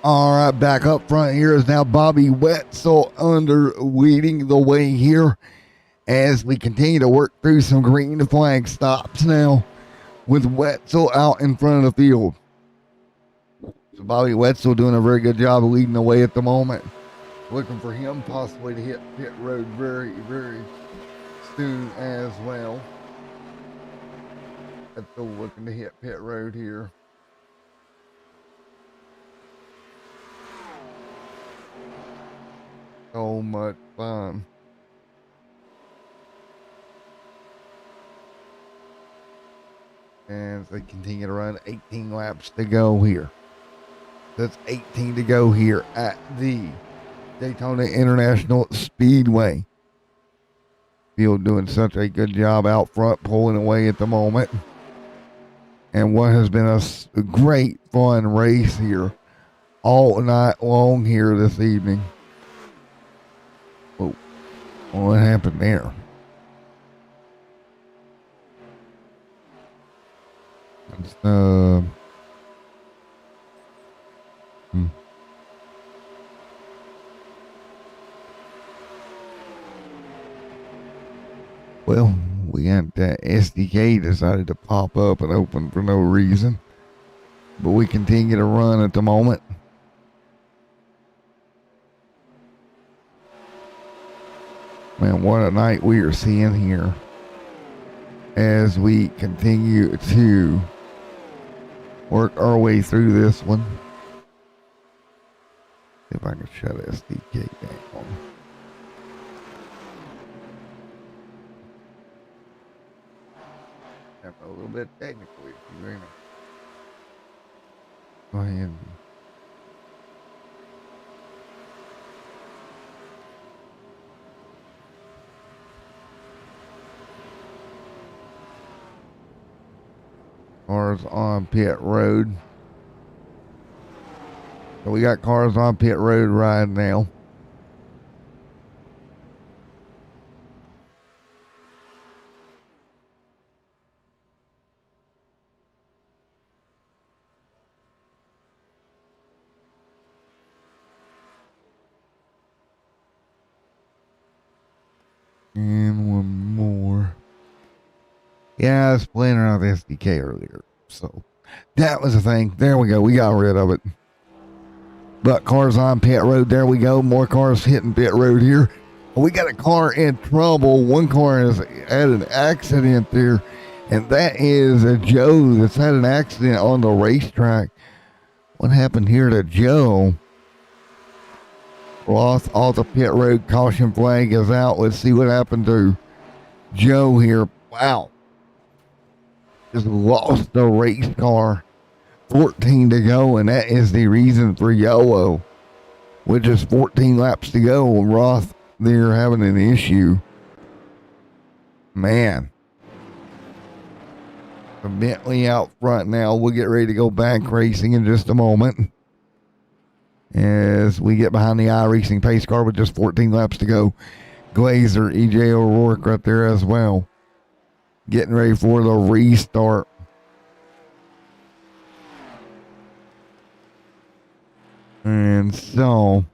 All right, back up front here is now Bobby Wetzel leading the way here as we continue to work through some green flag stops now with Wetzel out in front of the field. So Bobby Wetzel doing a very good job of leading the way at the moment. Looking for him possibly to hit pit road very, very soon as well. Wetzel looking to hit pit road here. So much fun. And they continue to run 18 laps to go here. That's 18 to go here at the Daytona International Speedway. Field doing such a good job out front, pulling away at the moment. And what has been a great fun race here all night long here this evening. Oh, what happened there? Well, we got that SDK decided to pop up and open for no reason. But we continue to run at the moment. Man, what a night we are seeing here as we continue to work our way through this one. See if I can shut SDK down. A little bit technical issue, go ahead. Cars on pit road. So we got cars on pit road right now. And one more. Yeah, I was playing around with SDK earlier. So that was the thing. There we go. We got rid of it. But cars on pit road. There we go. More cars hitting pit road here. We got a car in trouble. One car has had an accident there. And that is a Joe that's had an accident on the racetrack. What happened here to Joe? Lost all the pit road. Caution flag is out. Let's see what happened to Joe here. Wow. Just lost the race car. 14 to go, and that is the reason for YOLO. With just 14 laps to go, Roth there having an issue. Man. The Bentley out front now. We'll get ready to go back racing in just a moment. As we get behind the iRacing pace car with just 14 laps to go. Glazer, EJ O'Rourke right there as well. Getting ready for the restart. And so,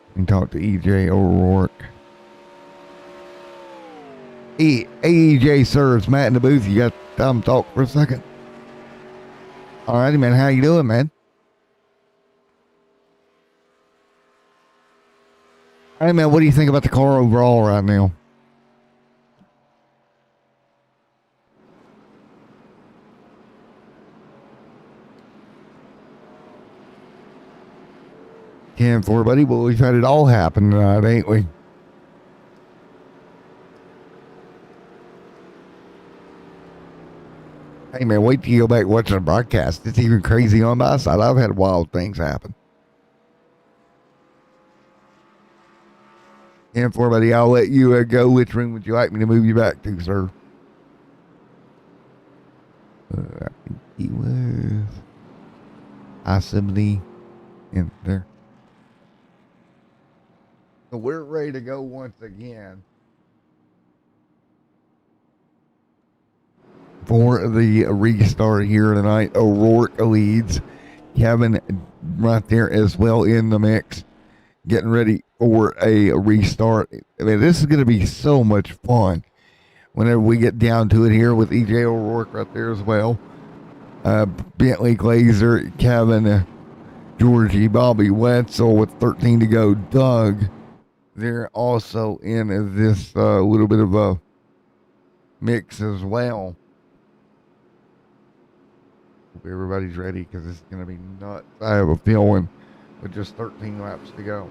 we can talk to EJ O'Rourke. EJ, sir, it's Matt in the booth. You got time to talk for a second? Alrighty, man. How you doing, man? Hey, man, what do you think about the car overall right now? Ten for buddy. Well, we've had it all happen tonight, ain't we? Hey, man, wait till you go back watching the broadcast. It's even crazy on my side. I've had wild things happen. 10-4, buddy. I'll let you go. Which room would you like me to move you back to, sir? I think he was I-70 in there. So we're ready to go once again for the restart here tonight. O'Rourke leads. Kevin right there as well in the mix. Getting ready for a restart. I mean, this is going to be so much fun whenever we get down to it here with EJ O'Rourke right there as well. Bentley, Glazer, Kevin, Georgie, Bobby Wetzel with 13 to go. Doug, they're also in this little bit of a mix as well. Hope everybody's ready because it's going to be nuts. I have a feeling with just 13 laps to go.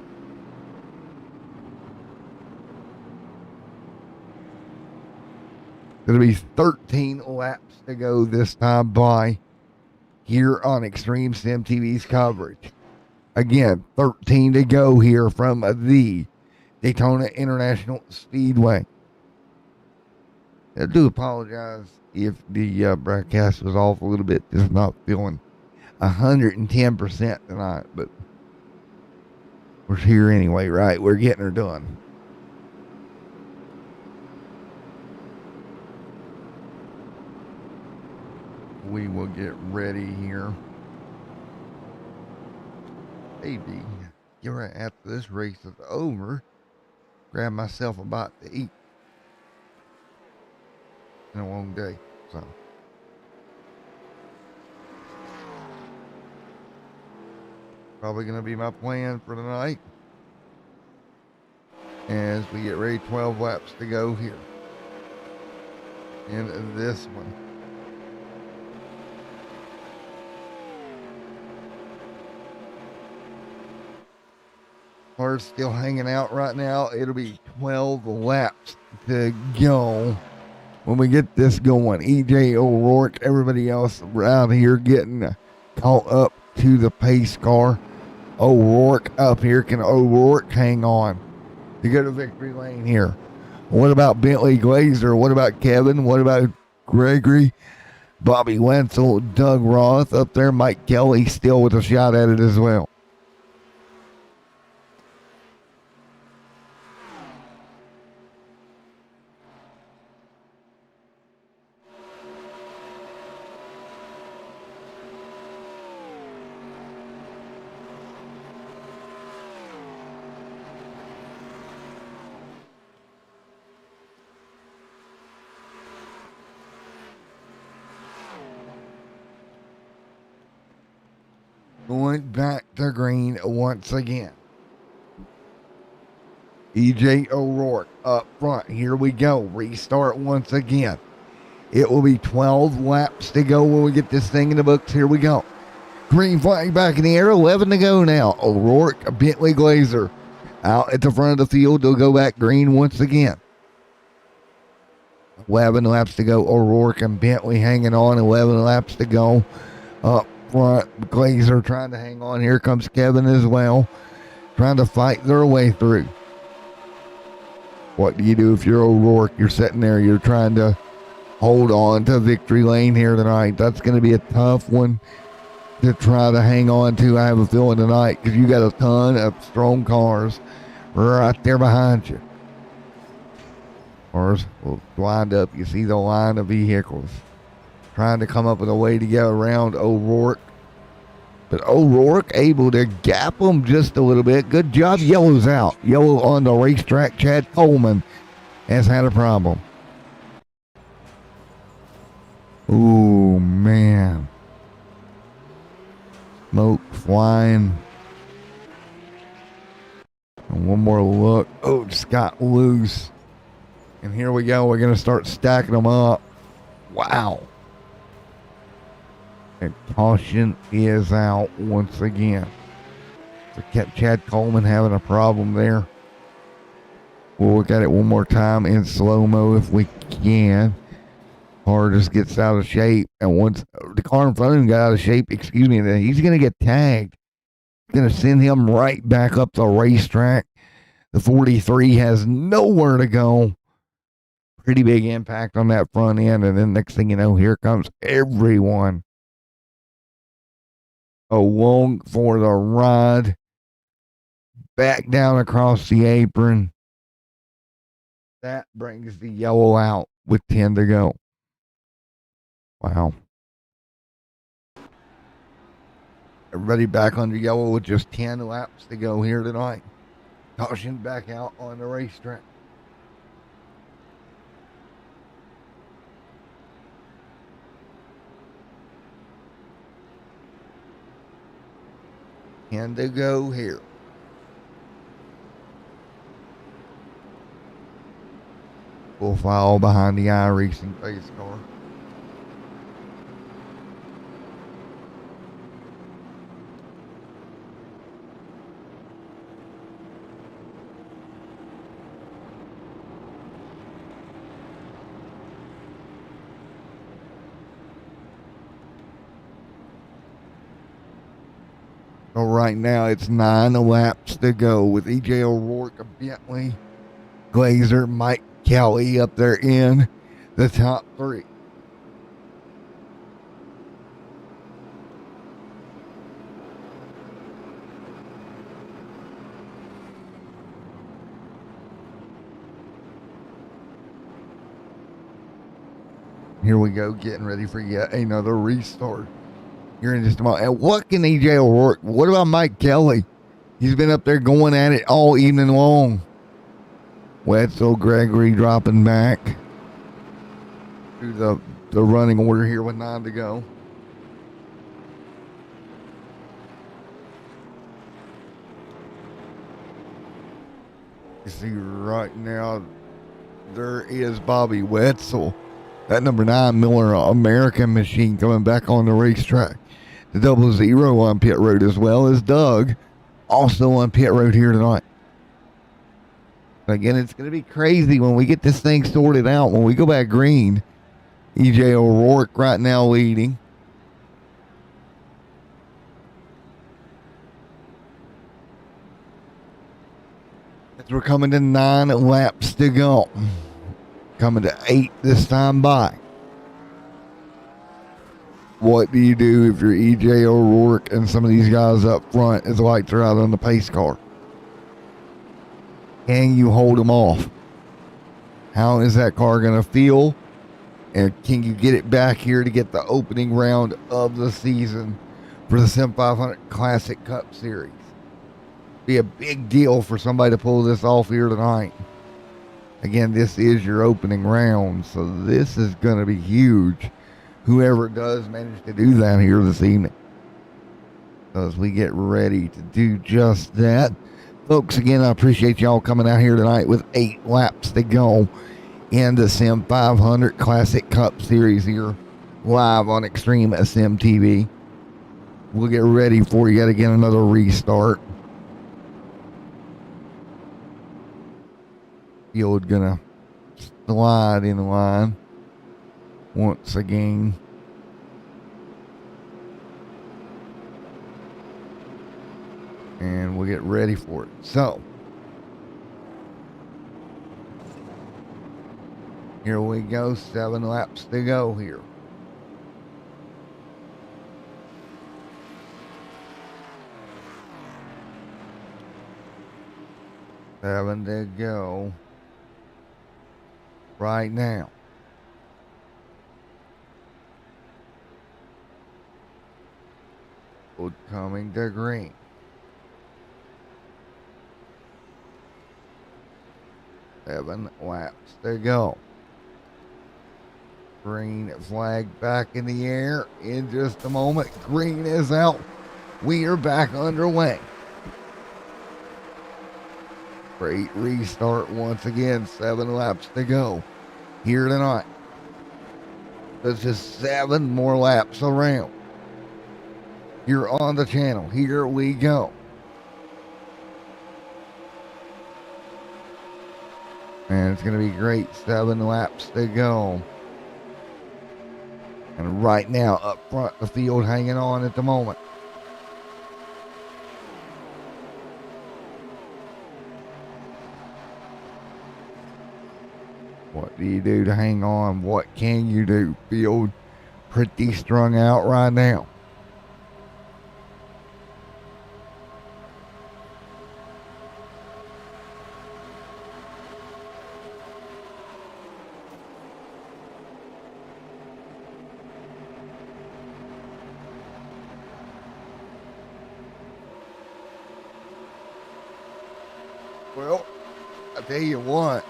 Going to be 13 laps to go this time by here on Extreme Sim TV's coverage. Again, 13 to go here from the Daytona International Speedway. I do apologize if the broadcast was off a little bit. Just not feeling 110% tonight, but we're here anyway, right? We're getting her done. We will get ready here. Maybe get right after this race is over, grab myself a bite to eat. in a long day. So probably going to be my plan for tonight as we get ready. 12 laps to go here in this one. Cars still hanging out right now. It'll be 12 laps to go when we get this going. EJ O'Rourke, everybody else around here getting caught up to the pace car. O'Rourke up here. Can O'Rourke hang on to go to victory lane here? What about Bentley Glazer? What about Kevin? What about Gregory? Bobby Wenzel, Doug Roth up there. Mike Kelly still with a shot at it as well. Going back to green once again. EJ O'Rourke up front. Here we go. Restart once again. It will be 12 laps to go when we get this thing in the books. Here we go. Green flag back in the air. 11 to go now. O'Rourke, Bentley Glazer out at the front of the field. They'll go back green once again. 11 laps to go. O'Rourke and Bentley hanging on. 11 laps to go. Up front, Glazer trying to hang on. Here comes Kevin as well, trying to fight their way through. What do you do if you're O'Rourke? You're sitting there, you're trying to hold on to victory lane here tonight. That's going to be a tough one to try to hang on to, I have a feeling, tonight, because you got a ton of strong cars right there behind you. Cars will lined up. You see the line of vehicles trying to come up with a way to get around O'Rourke. But O'Rourke able to gap them just a little bit. Good job. Yellow's out. Yellow on the racetrack. Chad Coleman has had a problem. Ooh, man. Smoke flying. And one more look. Oh, just got loose. And here we go. We're going to start stacking them up. Wow. And caution is out once again. So kept Chad Coleman having a problem there. We'll look at it one more time in slow-mo if we can. Car just gets out of shape. And once the car in front of him got out of shape, then he's going to get tagged. It's going to send him right back up the racetrack. The 43 has nowhere to go. Pretty big impact on that front end. And then next thing you know, here comes everyone along for the ride. Back down across the apron. That brings the yellow out with 10 to go. Wow. Everybody back under yellow with just 10 laps to go here tonight. Caution back out on the racetrack. And to go here. We'll follow behind the iRacing pace car. So right now it's 9 laps to go with EJ O'Rourke, Bentley Glazer, Mike Kelly up there in the top 3. Here we go, getting ready for yet another restart. Here in just a moment. And what can EJ O'Rourke? What about Mike Kelly? He's been up there going at it all evening long. Wetzel Gregory dropping back. through the running order here with 9 to go. You see right now, there is Bobby Wetzel. That number 9 Miller American machine coming back on the racetrack. The 00 on pit road, as well as Doug, also on pit road here tonight. Again, it's going to be crazy when we get this thing sorted out. When we go back green, EJ O'Rourke right now leading. As we're coming to 9 laps to go. Coming to 8 this time by. What do you do if you're EJ O'Rourke and some of these guys up front as the lights are out on the pace car? Can you hold them off? How is that car going to feel? And can you get it back here to get the opening round of the season for the Sim 500 Classic Cup Series? Be a big deal for somebody to pull this off here tonight. Again, this is your opening round, so this is going to be huge. Whoever does manage to do that here this evening. So as we get ready to do just that. Folks, again, I appreciate y'all coming out here tonight with 8 laps to go in the Sim 500 Classic Cup Series here live on Extreme SM TV. We'll get ready for you yet again another restart. Field gonna slide in line once again. And we'll get ready for it. So, here we go. 7 laps to go here. Seven to go right now. Coming to green. Seven laps to go. Green flag back in the air in just a moment. Green is out. We are back underway. Great restart once again. 7 laps to go here tonight. There's just 7 more laps around. You're on the channel. Here we go. And it's going to be great. 7 laps to go. And right now, up front, the field hanging on at the moment. What do you do to hang on? What can you do? Field pretty strung out right now. Well, I tell you what,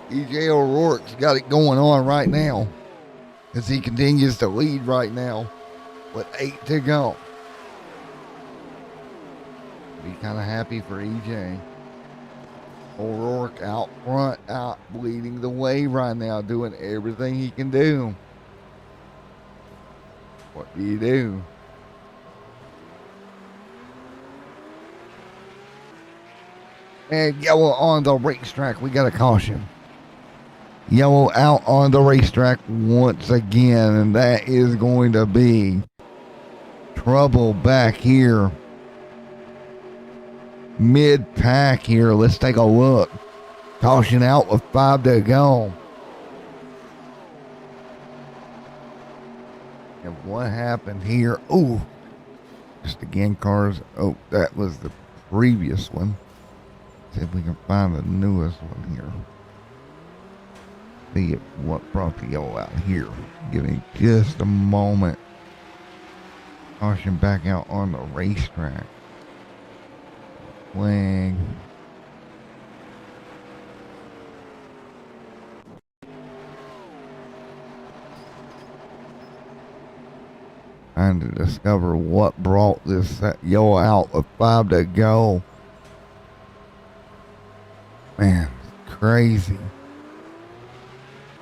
EJ O'Rourke's got it going on right now as he continues to lead right now with 8 to go. Be kind of happy for EJ. O'Rourke out front, out leading the way right now, doing everything he can do. What do you do? And yellow on the racetrack. We got a caution. Yellow out on the racetrack once again. And that is going to be trouble back here. Mid-pack here. Let's take a look. Caution out with 5 to go. And what happened here? Oh, just again cars. Oh, that was the previous one. See if we can find the newest one here. See what brought the yellow out here. Give me just a moment. Caution back out on the racetrack. Flag. trying to discover what brought this yellow out with 5 to go. Man, it's crazy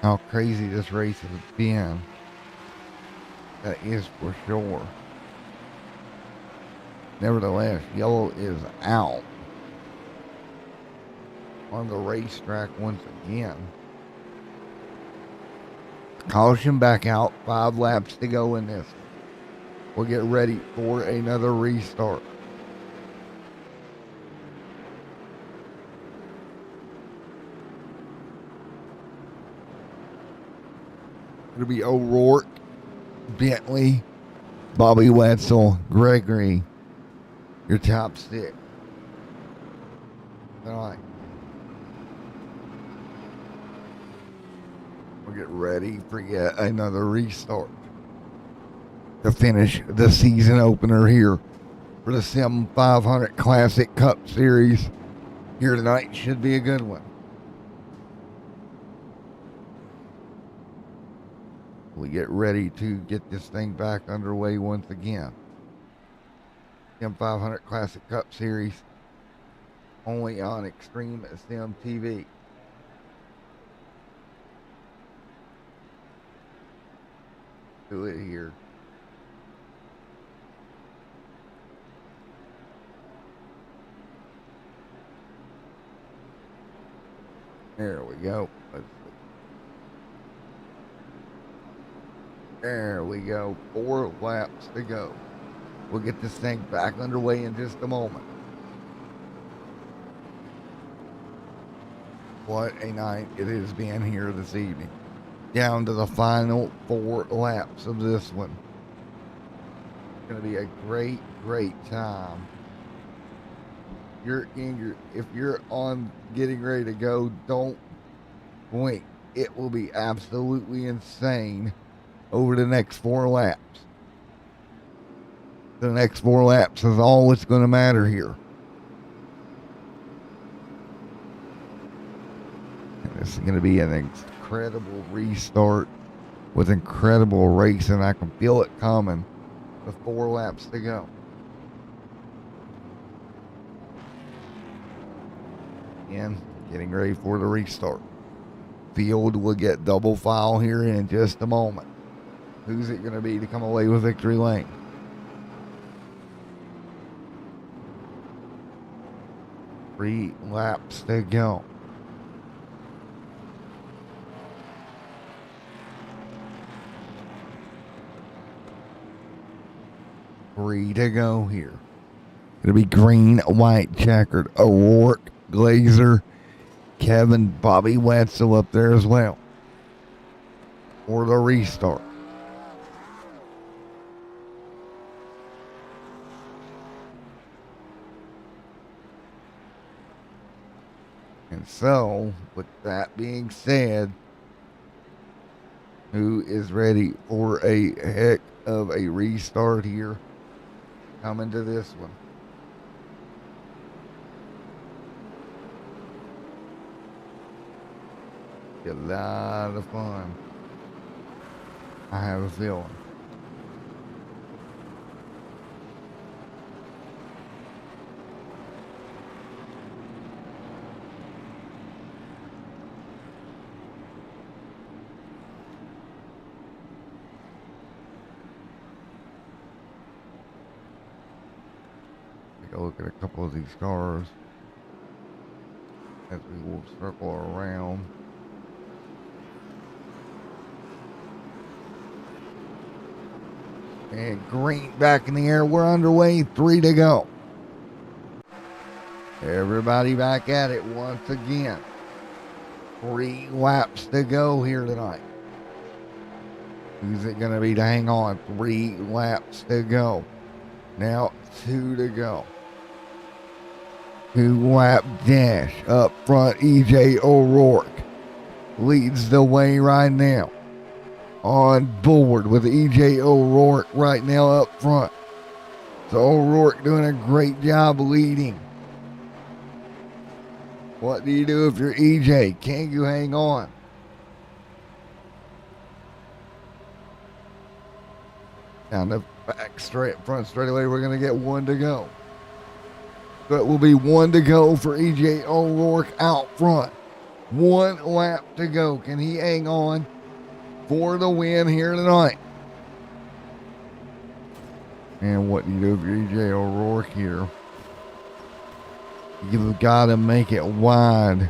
how crazy this race has been. That is for sure. Nevertheless, yellow is out on the racetrack once again. Caution back out. 5 laps to go in this. We'll get ready for another restart. It'll be O'Rourke, Bentley, Bobby Wetzel, Gregory, your top 6. All right. We'll get ready for yet another restart to finish the season opener here for the Sim 500 Classic Cup Series. Here tonight should be a good one. We get ready to get this thing back underway once again. Sim 500 Classic Cup Series only on Extreme Sim TV. Do it here. There we go. Let's see. There we go. 4 laps to go. We'll get this thing back underway in just a moment. What a night it has been here this evening. Down to the final 4 laps of this one. It's going to be a great, great time. If you're on getting ready to go, don't blink. It will be absolutely insane over the next 4 laps. The next 4 laps is all that's going to matter here. And this is going to be an incredible restart with incredible racing. I can feel it coming with 4 laps to go. Again, getting ready for the restart. Field will get double file here in just a moment. Who's it going to be to come away with victory lane? Three laps to go. Three to go here. It'll be green, white, checkered. O'Rourke, Glazer, Kevin, Bobby Wetzel up there as well for the restart. And so, with that being said, who is ready for a heck of a restart here coming to this one? A lot of fun, I have a feeling. Take a look at a couple of these cars as we will circle around. And green back in the air. We're underway. 3 to go. Everybody back at it once again. 3 laps to go here tonight. Who's it going to be to hang on? 3 laps to go. Now 2 to go. 2-lap dash up front. EJ O'Rourke leads the way right now. On board with EJ O'Rourke right now up front. So O'Rourke doing a great job leading. What do you do if you're EJ? Can you hang on? Down to Back straight front straight away. We're going to get one to go. So it will be one to go for EJ O'Rourke out front. One lap to go. Can he hang on for the win here tonight? And what do you do for EJ O'Rourke here? You've got to make it wide.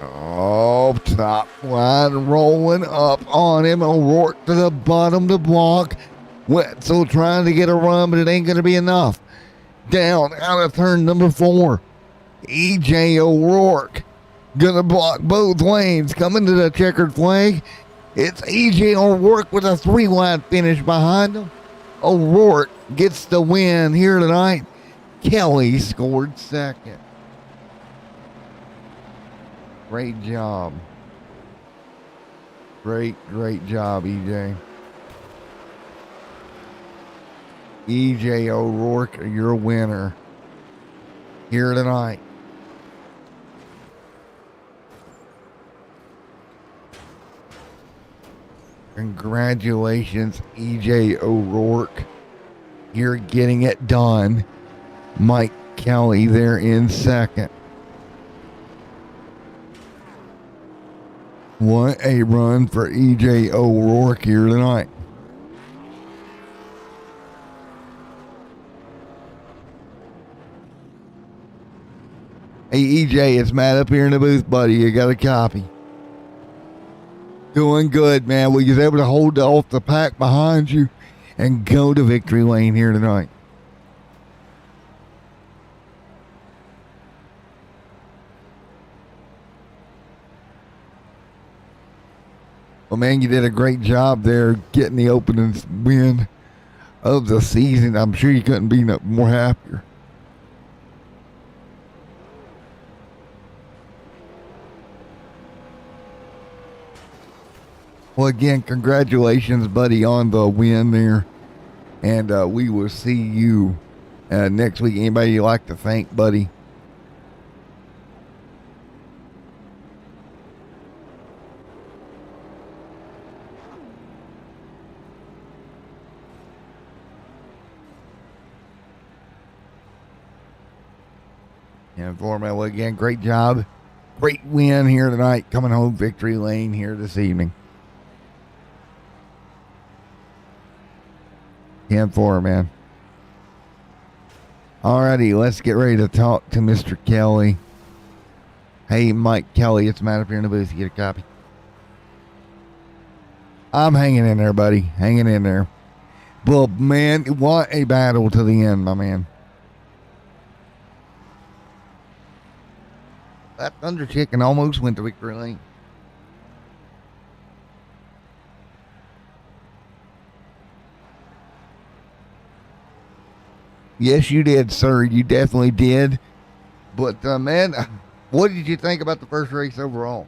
Oh, top line rolling up on him. O'Rourke to the bottom to block. Wetzel trying to get a run, but it ain't going to be enough. Down out of turn number 4. EJ O'Rourke going to block both lanes. Coming to the checkered flag. It's EJ O'Rourke with a 3-wide finish behind him. O'Rourke gets the win here tonight. Kelly scored second. Great job. Great job, EJ. EJ O'Rourke, your winner here tonight. Congratulations, EJ O'Rourke. You're getting it done. Mike Kelly there in second. What a run for EJ O'Rourke here tonight. Hey, EJ, it's Matt up here in the booth, buddy. You got a copy. Doing good, man. We was able to hold off the pack behind you and go to victory lane here tonight. Well, man, you did a great job there getting the opening win of the season. I'm sure you couldn't be more happier. Well, again, congratulations, buddy, on the win there. And we will see you next week. Anybody you like to thank, buddy? And Foreman, well, again, great job. Great win here tonight. Coming home victory lane here this evening. 10-4, man. Alrighty, let's get ready to talk to Mr. Kelly. Hey, Mike Kelly, it's Matt up here in the booth. You get a copy? I'm hanging in there, buddy. Hanging in there. Well, man, what a battle to the end, my man. That Thunder Chicken almost went to victory lane. Yes, you did, sir. You definitely did. But, man, what did you think about the first race overall?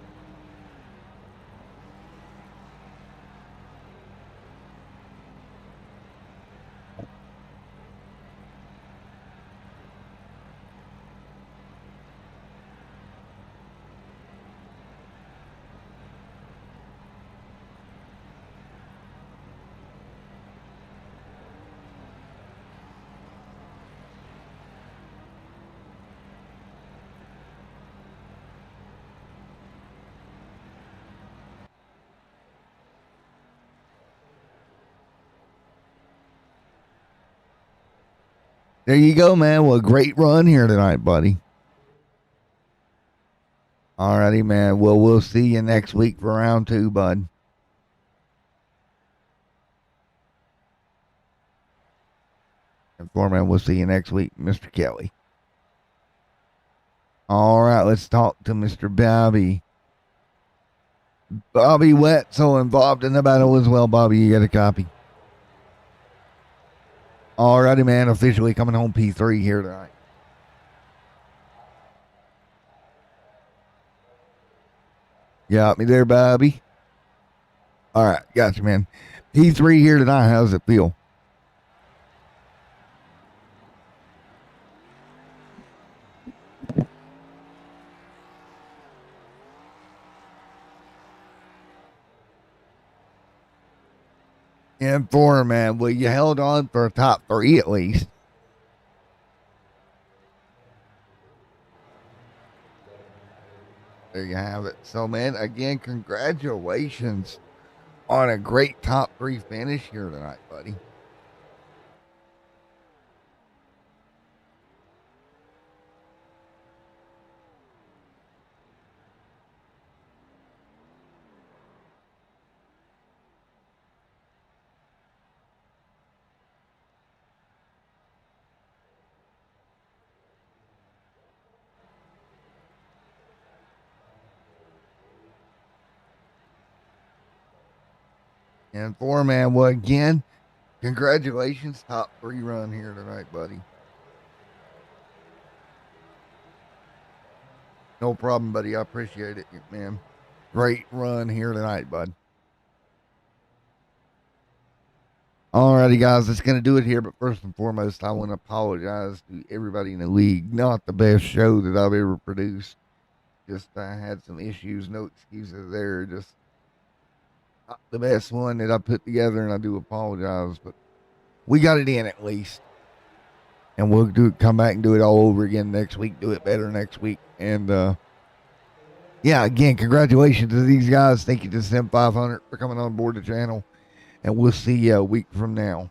There you go, man. Well, great run here tonight, buddy. Alrighty, man. Well, we'll see you next week for round 2, bud. And Foreman, we'll see you next week, Mr. Kelly. All right, let's talk to Mr. Bobby. Bobby Wetzel involved in the battle as well. Bobby, you got a copy? Alrighty, man. Officially coming home P3 here tonight. Got me there, Bobby? All right, gotcha, man. P3 here tonight. How does it feel? And 4, man. Well, you held on for a top 3 at least. There you have it. So, man, again, congratulations on a great top 3 finish here tonight, buddy. And 4, man, well, again, congratulations, top 3 run here tonight, buddy. No problem, buddy. I appreciate it, man. Great run here tonight, bud. Alrighty, guys, that's going to do it here. But first and foremost, I want to apologize to everybody in the league. Not the best show that I've ever produced. Just I had some issues. No excuses there. Just not the best one that I put together, and I do apologize. But we got it in at least. And we'll come back and do it all over again next week. Do it better next week. And, yeah, again, congratulations to these guys. Thank you to Sim 500 for coming on board the channel. And we'll see you a week from now.